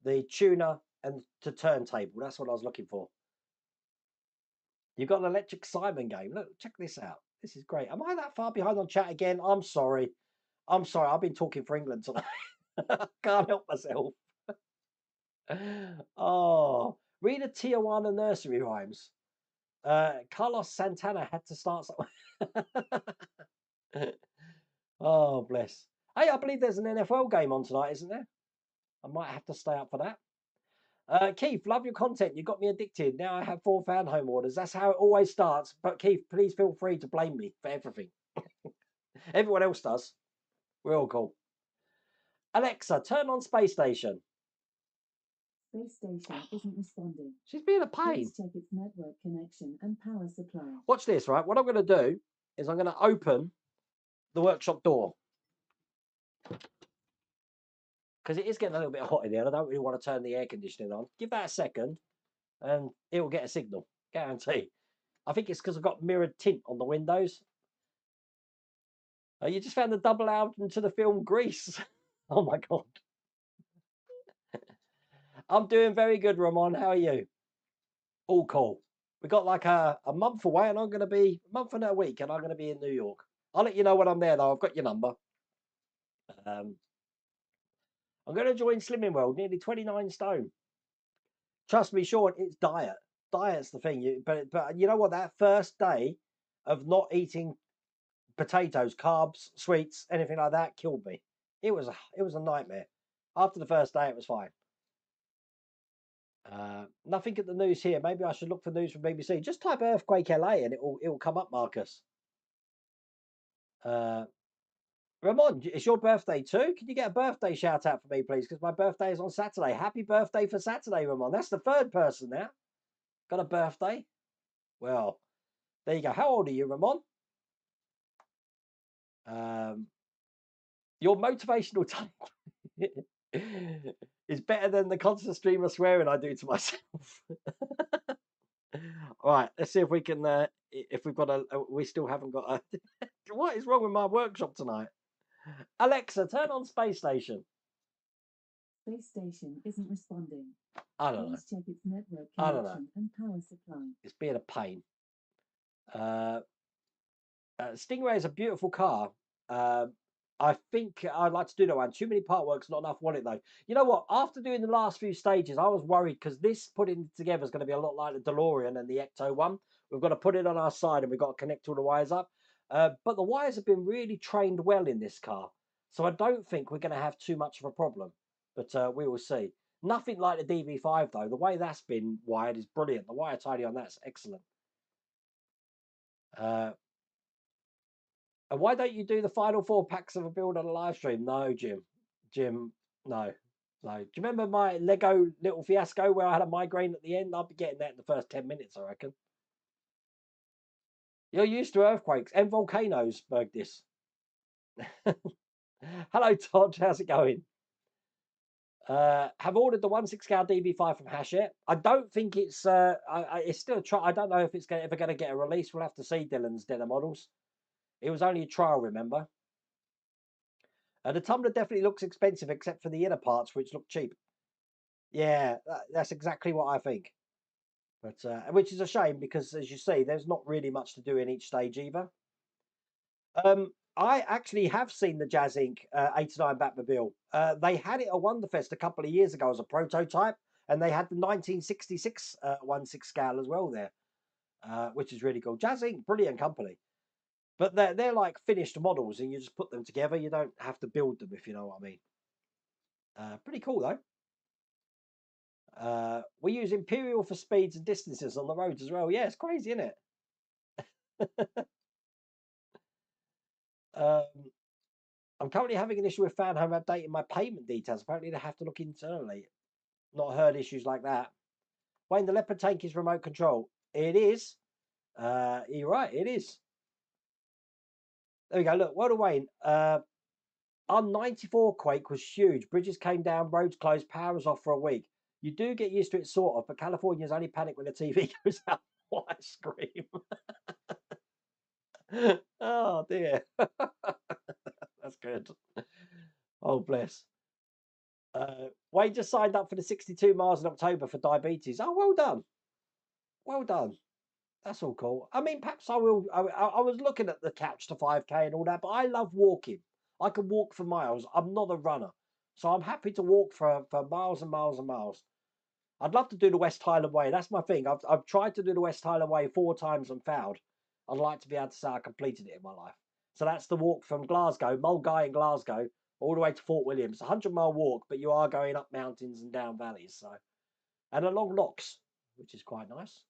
the tuner, and the turntable. That's what I was looking for. You've got an Electric Simon game. Look, check this out. This is great. Am I that far behind on chat again? I'm sorry. I've been talking for England tonight. I can't help myself. Oh, read a Tijuana nursery rhymes. Carlos Santana had to start somewhere. Oh, bless. Hey, I believe there's an NFL game on tonight, isn't there? I might have to stay up for that. Keith, love your content. You got me addicted. Now I have 4 fan home orders. That's how it always starts. But Keith, please feel free to blame me for everything. Everyone else does. We're all cool. Alexa, turn on Space Station. Space station isn't responding. She's being a pain. Please check its network connection and power supply. Watch this, right? What I'm going to do is I'm going to open the workshop door. Because it is getting a little bit hot in here. I don't really want to turn the air conditioning on. Give that a second and it will get a signal. Guarantee. I think it's because I've got mirrored tint on the windows. You just found the double album to the film Grease. Oh my God. I'm doing very good, Ramon. How are you? All cool. We got like a month away and I'm going to be a month and a week and I'm going to be in New York. I'll let you know when I'm there though. I've got your number. I'm going to join Slimming World, nearly 29 stone. Trust me, Sean, it's diet. Diet's the thing. But you know what? That first day of not eating potatoes, carbs, sweets, anything like that killed me. It was a nightmare. After the first day, it was fine. Nothing at the news here. Maybe I should look for news from BBC. Just type earthquake LA and it will come up, Marcus. Ramon, it's your birthday too. Can you get a birthday shout out for me, please? Because my birthday is on Saturday. Happy birthday for Saturday, Ramon. That's the 3rd person now. Got a birthday? Well, there you go. How old are you, Ramon? Your motivational type is better than the constant stream of swearing I do to myself. All right, let's see if we can. If we've got we still haven't got a. What is wrong with my workshop tonight? Alexa, turn on Space Station. Space station isn't responding. I don't know. Please check its network I don't know. connection and power supply. It's being a pain. Stingray is a beautiful car. I think I'd like to do that one. Too many part works, not enough wallet though. You know what? After doing the last few stages, I was worried because this putting together is going to be a lot like the DeLorean and the Ecto one. We've got to put it on our side and we've got to connect all the wires up. But the wires have been really trained well in this car. So I don't think we're going to have too much of a problem. But we will see. Nothing like the DV5 though. The way that's been wired is brilliant. The wire tidy on that's excellent. And why don't you do the final 4 packs of a build on a live stream? No, Jim. No. Do you remember my Lego little fiasco where I had a migraine at the end? I'll be getting that in the first 10 minutes, I reckon. You're used to earthquakes and volcanoes, Bergdis. Hello, Todd. How's it going? Have ordered the 1/6 scale DB5 from Hachette. I don't think it's it's still a try. I don't know if it's ever going to get a release. We'll have to see Dylan's dinner models. It was only a trial, remember? The tumbler definitely looks expensive, except for the inner parts, which look cheap. Yeah, that's exactly what I think. But which is a shame because, as you see, there's not really much to do in each stage either. I actually have seen the Jazz Inc. 89 Batmobile. They had it at Wonderfest a couple of years ago as a prototype, and they had the 1966 1/6 scale as well there, which is really cool. Jazz Inc. Brilliant company. But they're like finished models, and you just put them together. You don't have to build them, if you know what I mean. Pretty cool, though. We use Imperial for speeds and distances on the roads as well. Yeah, it's crazy, isn't it? I'm currently having an issue with Fan Home updating my payment details. Apparently, they have to look internally. Not heard issues like that. Wayne, the Leopard tank is remote control. It is. You're right, it is. There we go. Look, well done, Wayne. Our 94 quake was huge. Bridges came down, roads closed, power was off for a week. You do get used to it, sort of, but Californians only panic when the TV goes out. What I scream. Oh, dear. That's good. Oh, bless. Wayne just signed up for the 62 miles in October for diabetes. Oh, well done. Well done. That's all cool. I mean, perhaps I will. I was looking at the couch to 5K and all that, but I love walking. I can walk for miles. I'm not a runner. So I'm happy to walk for miles and miles and miles. I'd love to do the West Highland Way. That's my thing. I've tried to do the West Highland Way 4 times and failed. I'd like to be able to say I completed it in my life. So that's the walk from Glasgow, Mulgai in Glasgow, all the way to Fort William. It's a 100-mile walk, but you are going up mountains and down valleys. So, and along locks, which is quite nice.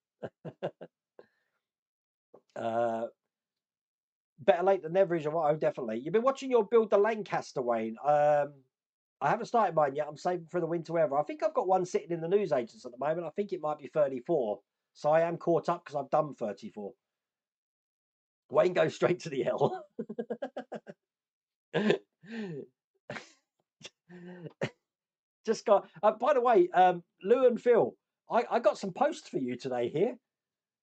Better late than never, is your motto, definitely. You've been watching your build the Lancaster, Wayne. I haven't started mine yet. I'm saving for the winter weather. I think I've got one sitting in the newsagents at the moment. I think it might be 34. So I am caught up because I've done 34. Wayne goes straight to the L. Just got. By the way, Lou and Phil, I got some posts for you today here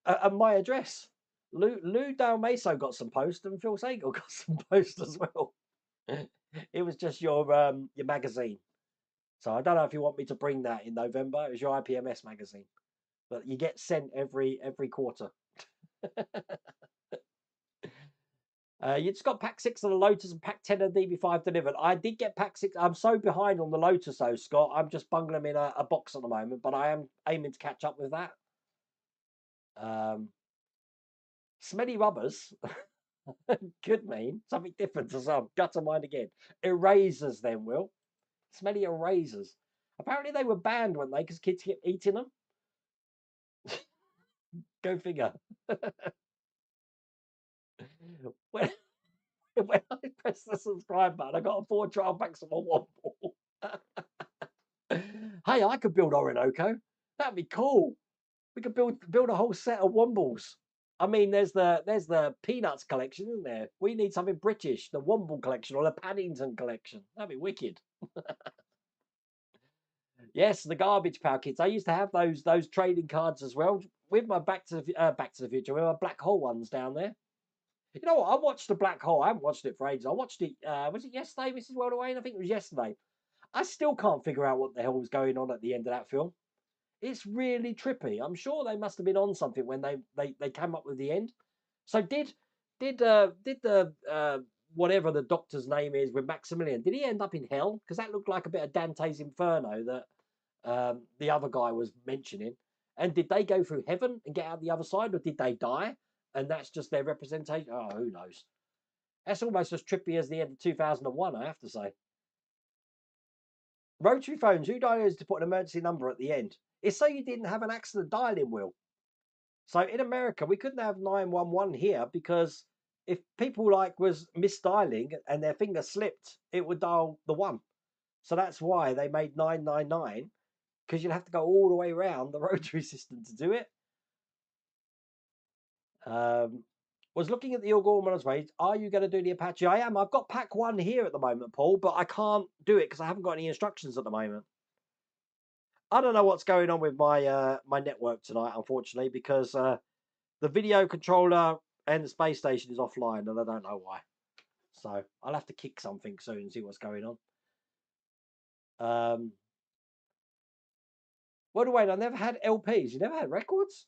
at my address. Lou Dalmaso got some posts and Phil Sagal got some posts as well. It was just your magazine. So I don't know if you want me to bring that in November. It was your IPMS magazine, but you get sent every quarter. You just got pack 6 of the Lotus and pack 10 of the DB5 delivered. I did get pack 6. I'm so behind on the Lotus though, Scott. I'm just bungling them in a box at the moment, but I am aiming to catch up with that. Smelly rubbers could mean something different to some. Gutter mind again. Erasers then, Will. Smelly erasers. Apparently they were banned, weren't they? Because kids kept eating them. Go figure. when I pressed the subscribe button, I got 4 trial packs of a Womble. Hey, I could build Orinoco. That'd be cool. We could build a whole set of Wombles. I mean, there's the Peanuts collection, isn't there? We need something British, the Womble collection or the Paddington collection. That'd be wicked. Yes, the garbage pail kids. I used to have those trading cards as well with my Back to the Future, with my black hole ones down there. You know what? I watched the Black Hole. I haven't watched it for ages. I watched it. Was it yesterday, Mrs. World Away? I think it was yesterday. I still can't figure out what the hell was going on at the end of that film. It's really trippy. I'm sure they must have been on something when they came up with the end. So did the whatever the doctor's name is with Maximilian, did he end up in hell? Because that looked like a bit of Dante's Inferno that the other guy was mentioning. And did they go through heaven and get out the other side, or did they die? And that's just their representation. Oh, who knows? That's almost as trippy as the end of 2001, I have to say. Rotary phones, who knows to put an emergency number at the end? It's so you didn't have an accident dialing wheel. So in America, we couldn't have 911 here because if people was misdialing and their finger slipped, it would dial the 1. So that's why they made 999, because you'd have to go all the way around the rotary system to do it. Was looking at the O'Gorman's way. Are you going to do the Apache? I am. I've got pack 1 here at the moment, Paul, but I can't do it because I haven't got any instructions at the moment. I don't know what's going on with my my network tonight, unfortunately, because the video controller and the space station is offline, and I don't know why. So I'll have to kick something soon and see what's going on. What do I? I never had LPs. You never had records?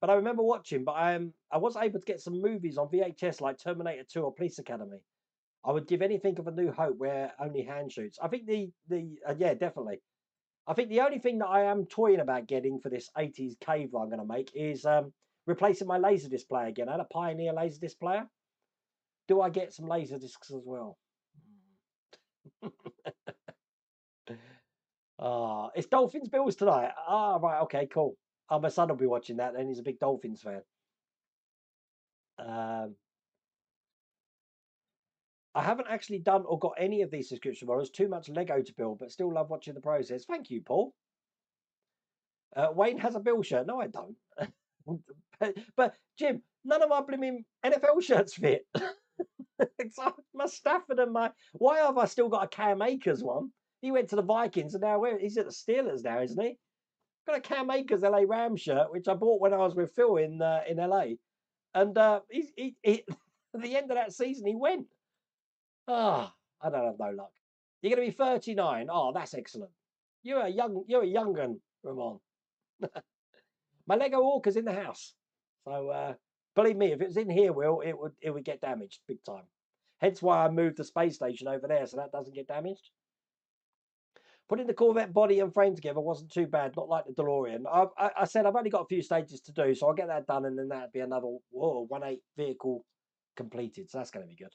But I remember watching. But I was able to get some movies on VHS like Terminator 2 or Police Academy. I would give anything of A New Hope where only hand shoots. I think yeah, definitely. I think the only thing that I am toying about getting for this 80s cave that I'm going to make is replacing my Laserdisc player again. I had a Pioneer Laserdisc player. Do I get some Laserdiscs as well? It's Dolphins Bills tonight. Right, okay, cool. My son will be watching that, and he's a big Dolphins fan. I haven't actually done or got any of these subscription models. Too much Lego to build, but still love watching the process. Thank you, Paul. Wayne has a Bill shirt. No, I don't. but Jim, none of my blooming NFL shirts fit. My Stafford and my. Why have I still got a Cam Akers one? He went to the Vikings, and now he's at the Steelers now, isn't he? Got a Cam Akers LA Rams shirt, which I bought when I was with Phil in LA, and he at the end of that season he went. I don't have no luck. You're going to be 39. Oh, that's excellent. You're a young one, Ramon. My Lego Walker's in the house, so believe me, if it was in here, Will, it would get damaged big time. Hence why I moved the space station over there so that doesn't get damaged. Putting the Corvette body and frame together wasn't too bad, not like the DeLorean. I said I've only got a few stages to do, so I'll get that done, and then that'd be another 1.8 vehicle completed. So that's going to be good.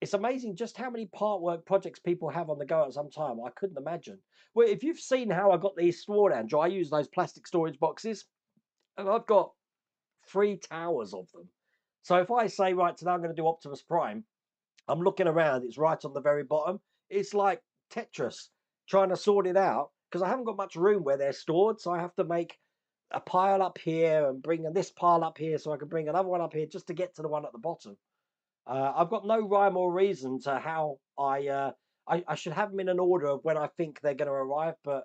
It's amazing just how many part work projects people have on the go at some time. I couldn't imagine. Well, if you've seen how I got these stored, Andrew, I use those plastic storage boxes, and I've got 3 towers of them. So if I say, right, today I'm going to do Optimus Prime, I'm looking around, it's right on the very bottom. It's like Tetris trying to sort it out because I haven't got much room where they're stored. So I have to make a pile up here and bring this pile up here so I can bring another one up here just to get to the one at the bottom. I've got no rhyme or reason to how I should have them in an order of when I think they're going to arrive, but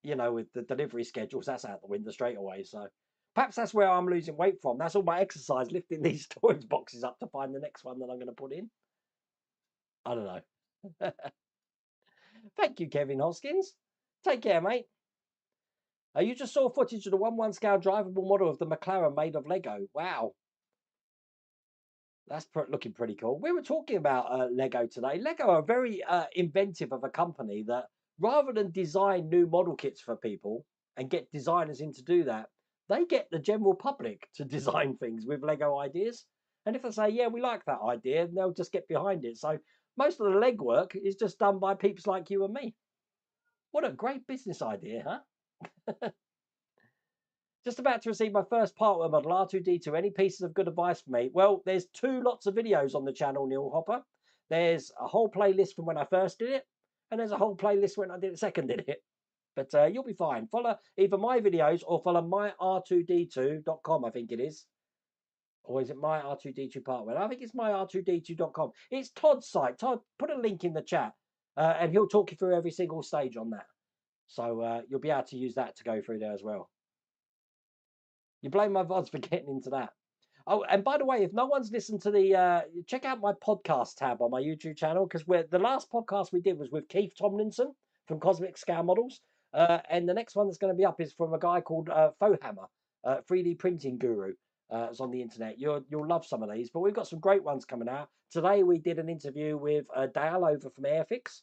you know, with the delivery schedules, that's out the window straight away. So perhaps that's where I'm losing weight from. That's all my exercise, lifting these storage boxes up to find the next one that I'm going to put in. I don't know. Thank you, Kevin Hoskins. Take care, mate. You just saw footage of the 1/1 scale drivable model of the McLaren made of Lego. Wow. That's looking pretty cool. We were talking about Lego today. Lego are very inventive of a company that rather than design new model kits for people and get designers in to do that, they get the general public to design things with Lego ideas. And if they say, yeah, we like that idea, they'll just get behind it. So most of the legwork is just done by peeps like you and me. What a great business idea, huh? Just about to receive my first part of model R2-D2. Any pieces of good advice for me? Well, there's 2 lots of videos on the channel, Neil Hopper. There's a whole playlist from when I first did it, and there's a whole playlist when I did it second did it. But you'll be fine. Follow either my videos or follow myr2d2.com, I think it is. Or is it my R2D2 part one? I think it's myr2d2.com. It's Todd's site. Todd, put a link in the chat, and he'll talk you through every single stage on that. So you'll be able to use that to go through there as well. You blame my VODs for getting into that. Oh, and by the way, if no one's listened to the, check out my podcast tab on my YouTube channel, because the last podcast we did was with Keith Tomlinson from Cosmic Scale Models. And the next one that's going to be up is from a guy called Fohammer, 3D printing guru. It's on the internet. You'll love some of these, but we've got some great ones coming out. Today we did an interview with Dale over from Airfix.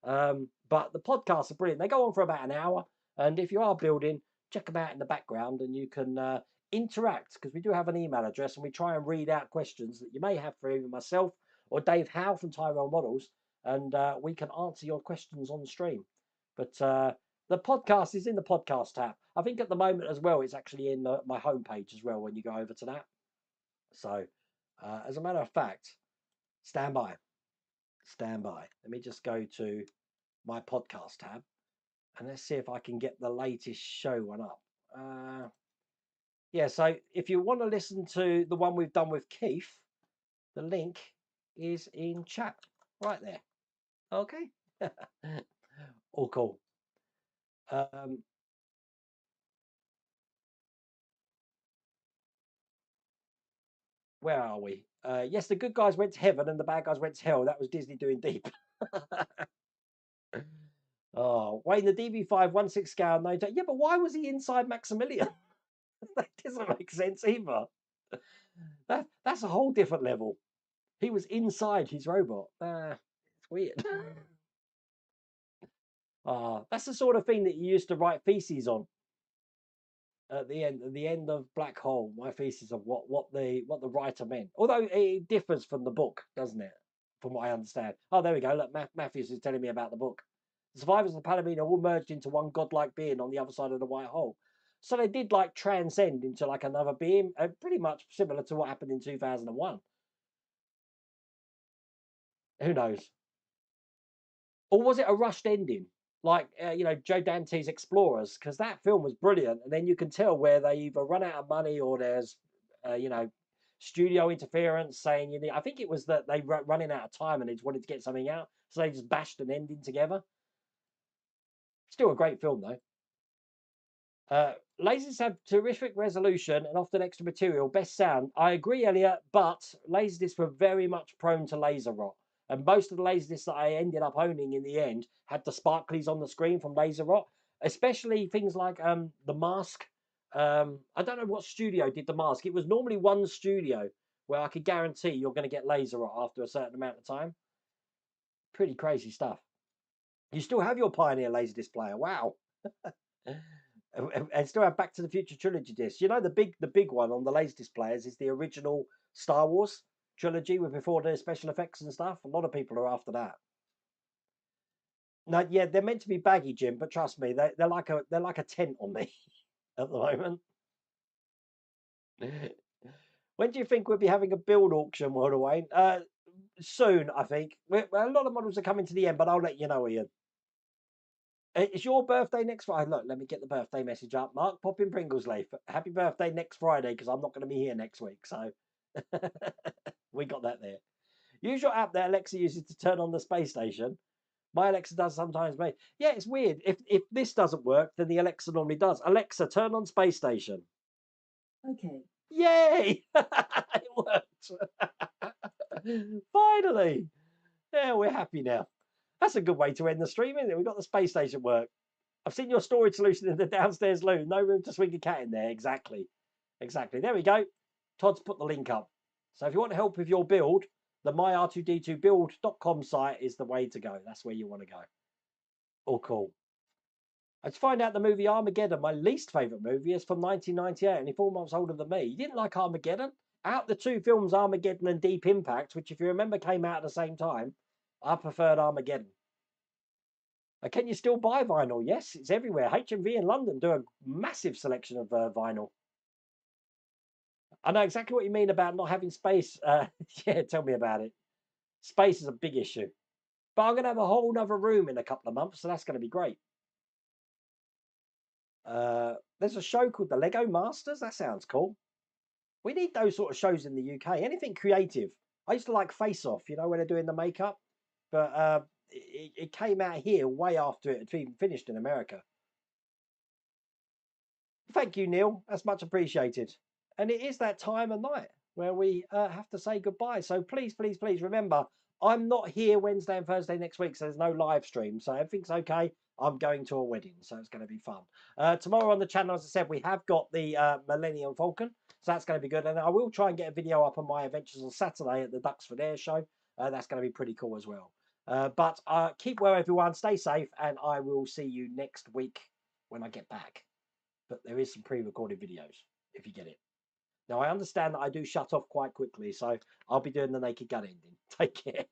But the podcasts are brilliant. They go on for about an hour. And if you are building, check them out in the background and you can interact, because we do have an email address and we try and read out questions that you may have for either myself or Dave Howe from Tyrell Models, and we can answer your questions on stream. But the podcast is in the podcast tab. I think at the moment as well, it's actually in my homepage as well when you go over to that. So as a matter of fact, stand by. Let me just go to my podcast tab and let's see if I can get the latest show one up. Yeah, so if you want to listen to the one we've done with Keith, the link is in chat right there. Okay. All cool. Where are we? Yes, the good guys went to heaven and the bad guys went to hell. That was Disney doing deep. Oh, Wayne, the DB5 1/6 scale. No, yeah, but why was he inside Maximilian? That doesn't make sense either. That's a whole different level. He was inside his robot. It's weird. That's the sort of thing that you used to write theses on. At the end of Black Hole, my thesis of what the writer meant. Although it differs from the book, doesn't it? From what I understand. Oh, there we go. Look, Matthews is telling me about the book. The survivors of the Palomino all merged into one godlike being on the other side of the white hole. So they did like transcend into like another being, pretty much similar to what happened in 2001. Who knows? Or was it a rushed ending? Like, Joe Dante's Explorers, because that film was brilliant. And then you can tell where they either run out of money or there's, studio interference saying, I think it was that they were running out of time and they just wanted to get something out. So they just bashed an ending together. Still a great film, though. Lasers have terrific resolution and often extra material. Best sound. I agree, Elliot, but Laserdiscs were very much prone to laser rot. And most of the Laserdiscs that I ended up owning in the end had the sparklies on the screen from laser rot, especially things like The Mask. I don't know what studio did The Mask. It was normally one studio where I could guarantee you're going to get laser rot after a certain amount of time. Pretty crazy stuff. You still have your Pioneer Laserdisc player. Wow. And still have Back to the Future trilogy discs. You know, the big one on the Laserdisc players is the original Star Wars trilogy with before the special effects and stuff. A lot of people are after that. No, yeah, they're meant to be baggy, Jim, but trust me, they're like a tent on me at the moment. When do you think we'll be having a build auction, World of Wayne? Soon, I think. A lot of models are coming to the end, but I'll let you know, Ian. It's your birthday next Friday. Look, let me get the birthday message up. Mark, pop in Pringles leaf. Happy birthday next Friday, because I'm not going to be here next week. So we got that there. Use your app that Alexa uses to turn on the space station. My Alexa does sometimes, mate. Yeah, it's weird. If this doesn't work, then the Alexa normally does. Alexa, turn on space station. Okay. Yay! It worked. Finally. Yeah, we're happy now. That's a good way to end the stream, isn't it? We've got the space station work. I've seen your storage solution in the downstairs loo. No room to swing a cat in there. Exactly. Exactly. There we go. Todd's put the link up. So if you want help with your build, the myr2d2build.com site is the way to go. That's where you want to go. Oh, cool. Let's find out the movie Armageddon. My least favourite movie is from 1998, only 4 months older than me. You didn't like Armageddon? Out the two films, Armageddon and Deep Impact, which if you remember came out at the same time, I preferred Armageddon. Can you still buy vinyl? Yes, it's everywhere. HMV in London do a massive selection of vinyl. I know exactly what you mean about not having space. Yeah, tell me about it. Space is a big issue. But I'm going to have a whole other room in a couple of months, so that's going to be great. There's a show called the Lego Masters. That sounds cool. We need those sort of shows in the UK. Anything creative. I used to like Face Off, you know, when they're doing the makeup. But it came out here way after it had even finished in America. Thank you, Neil. That's much appreciated. And it is that time of night where we have to say goodbye. So please, please, please remember, I'm not here Wednesday and Thursday next week, so there's no live stream. So everything's okay. I'm going to a wedding, so it's going to be fun. Tomorrow on the channel, as I said, we have got the Millennium Falcon, so that's going to be good. And I will try and get a video up on my adventures on Saturday at the Duxford Air Show. That's going to be pretty cool as well. But keep well, everyone. Stay safe, and I will see you next week when I get back. But there is some pre-recorded videos, if you get it. Now, I understand that I do shut off quite quickly, so I'll be doing the Naked Gun ending. Take care.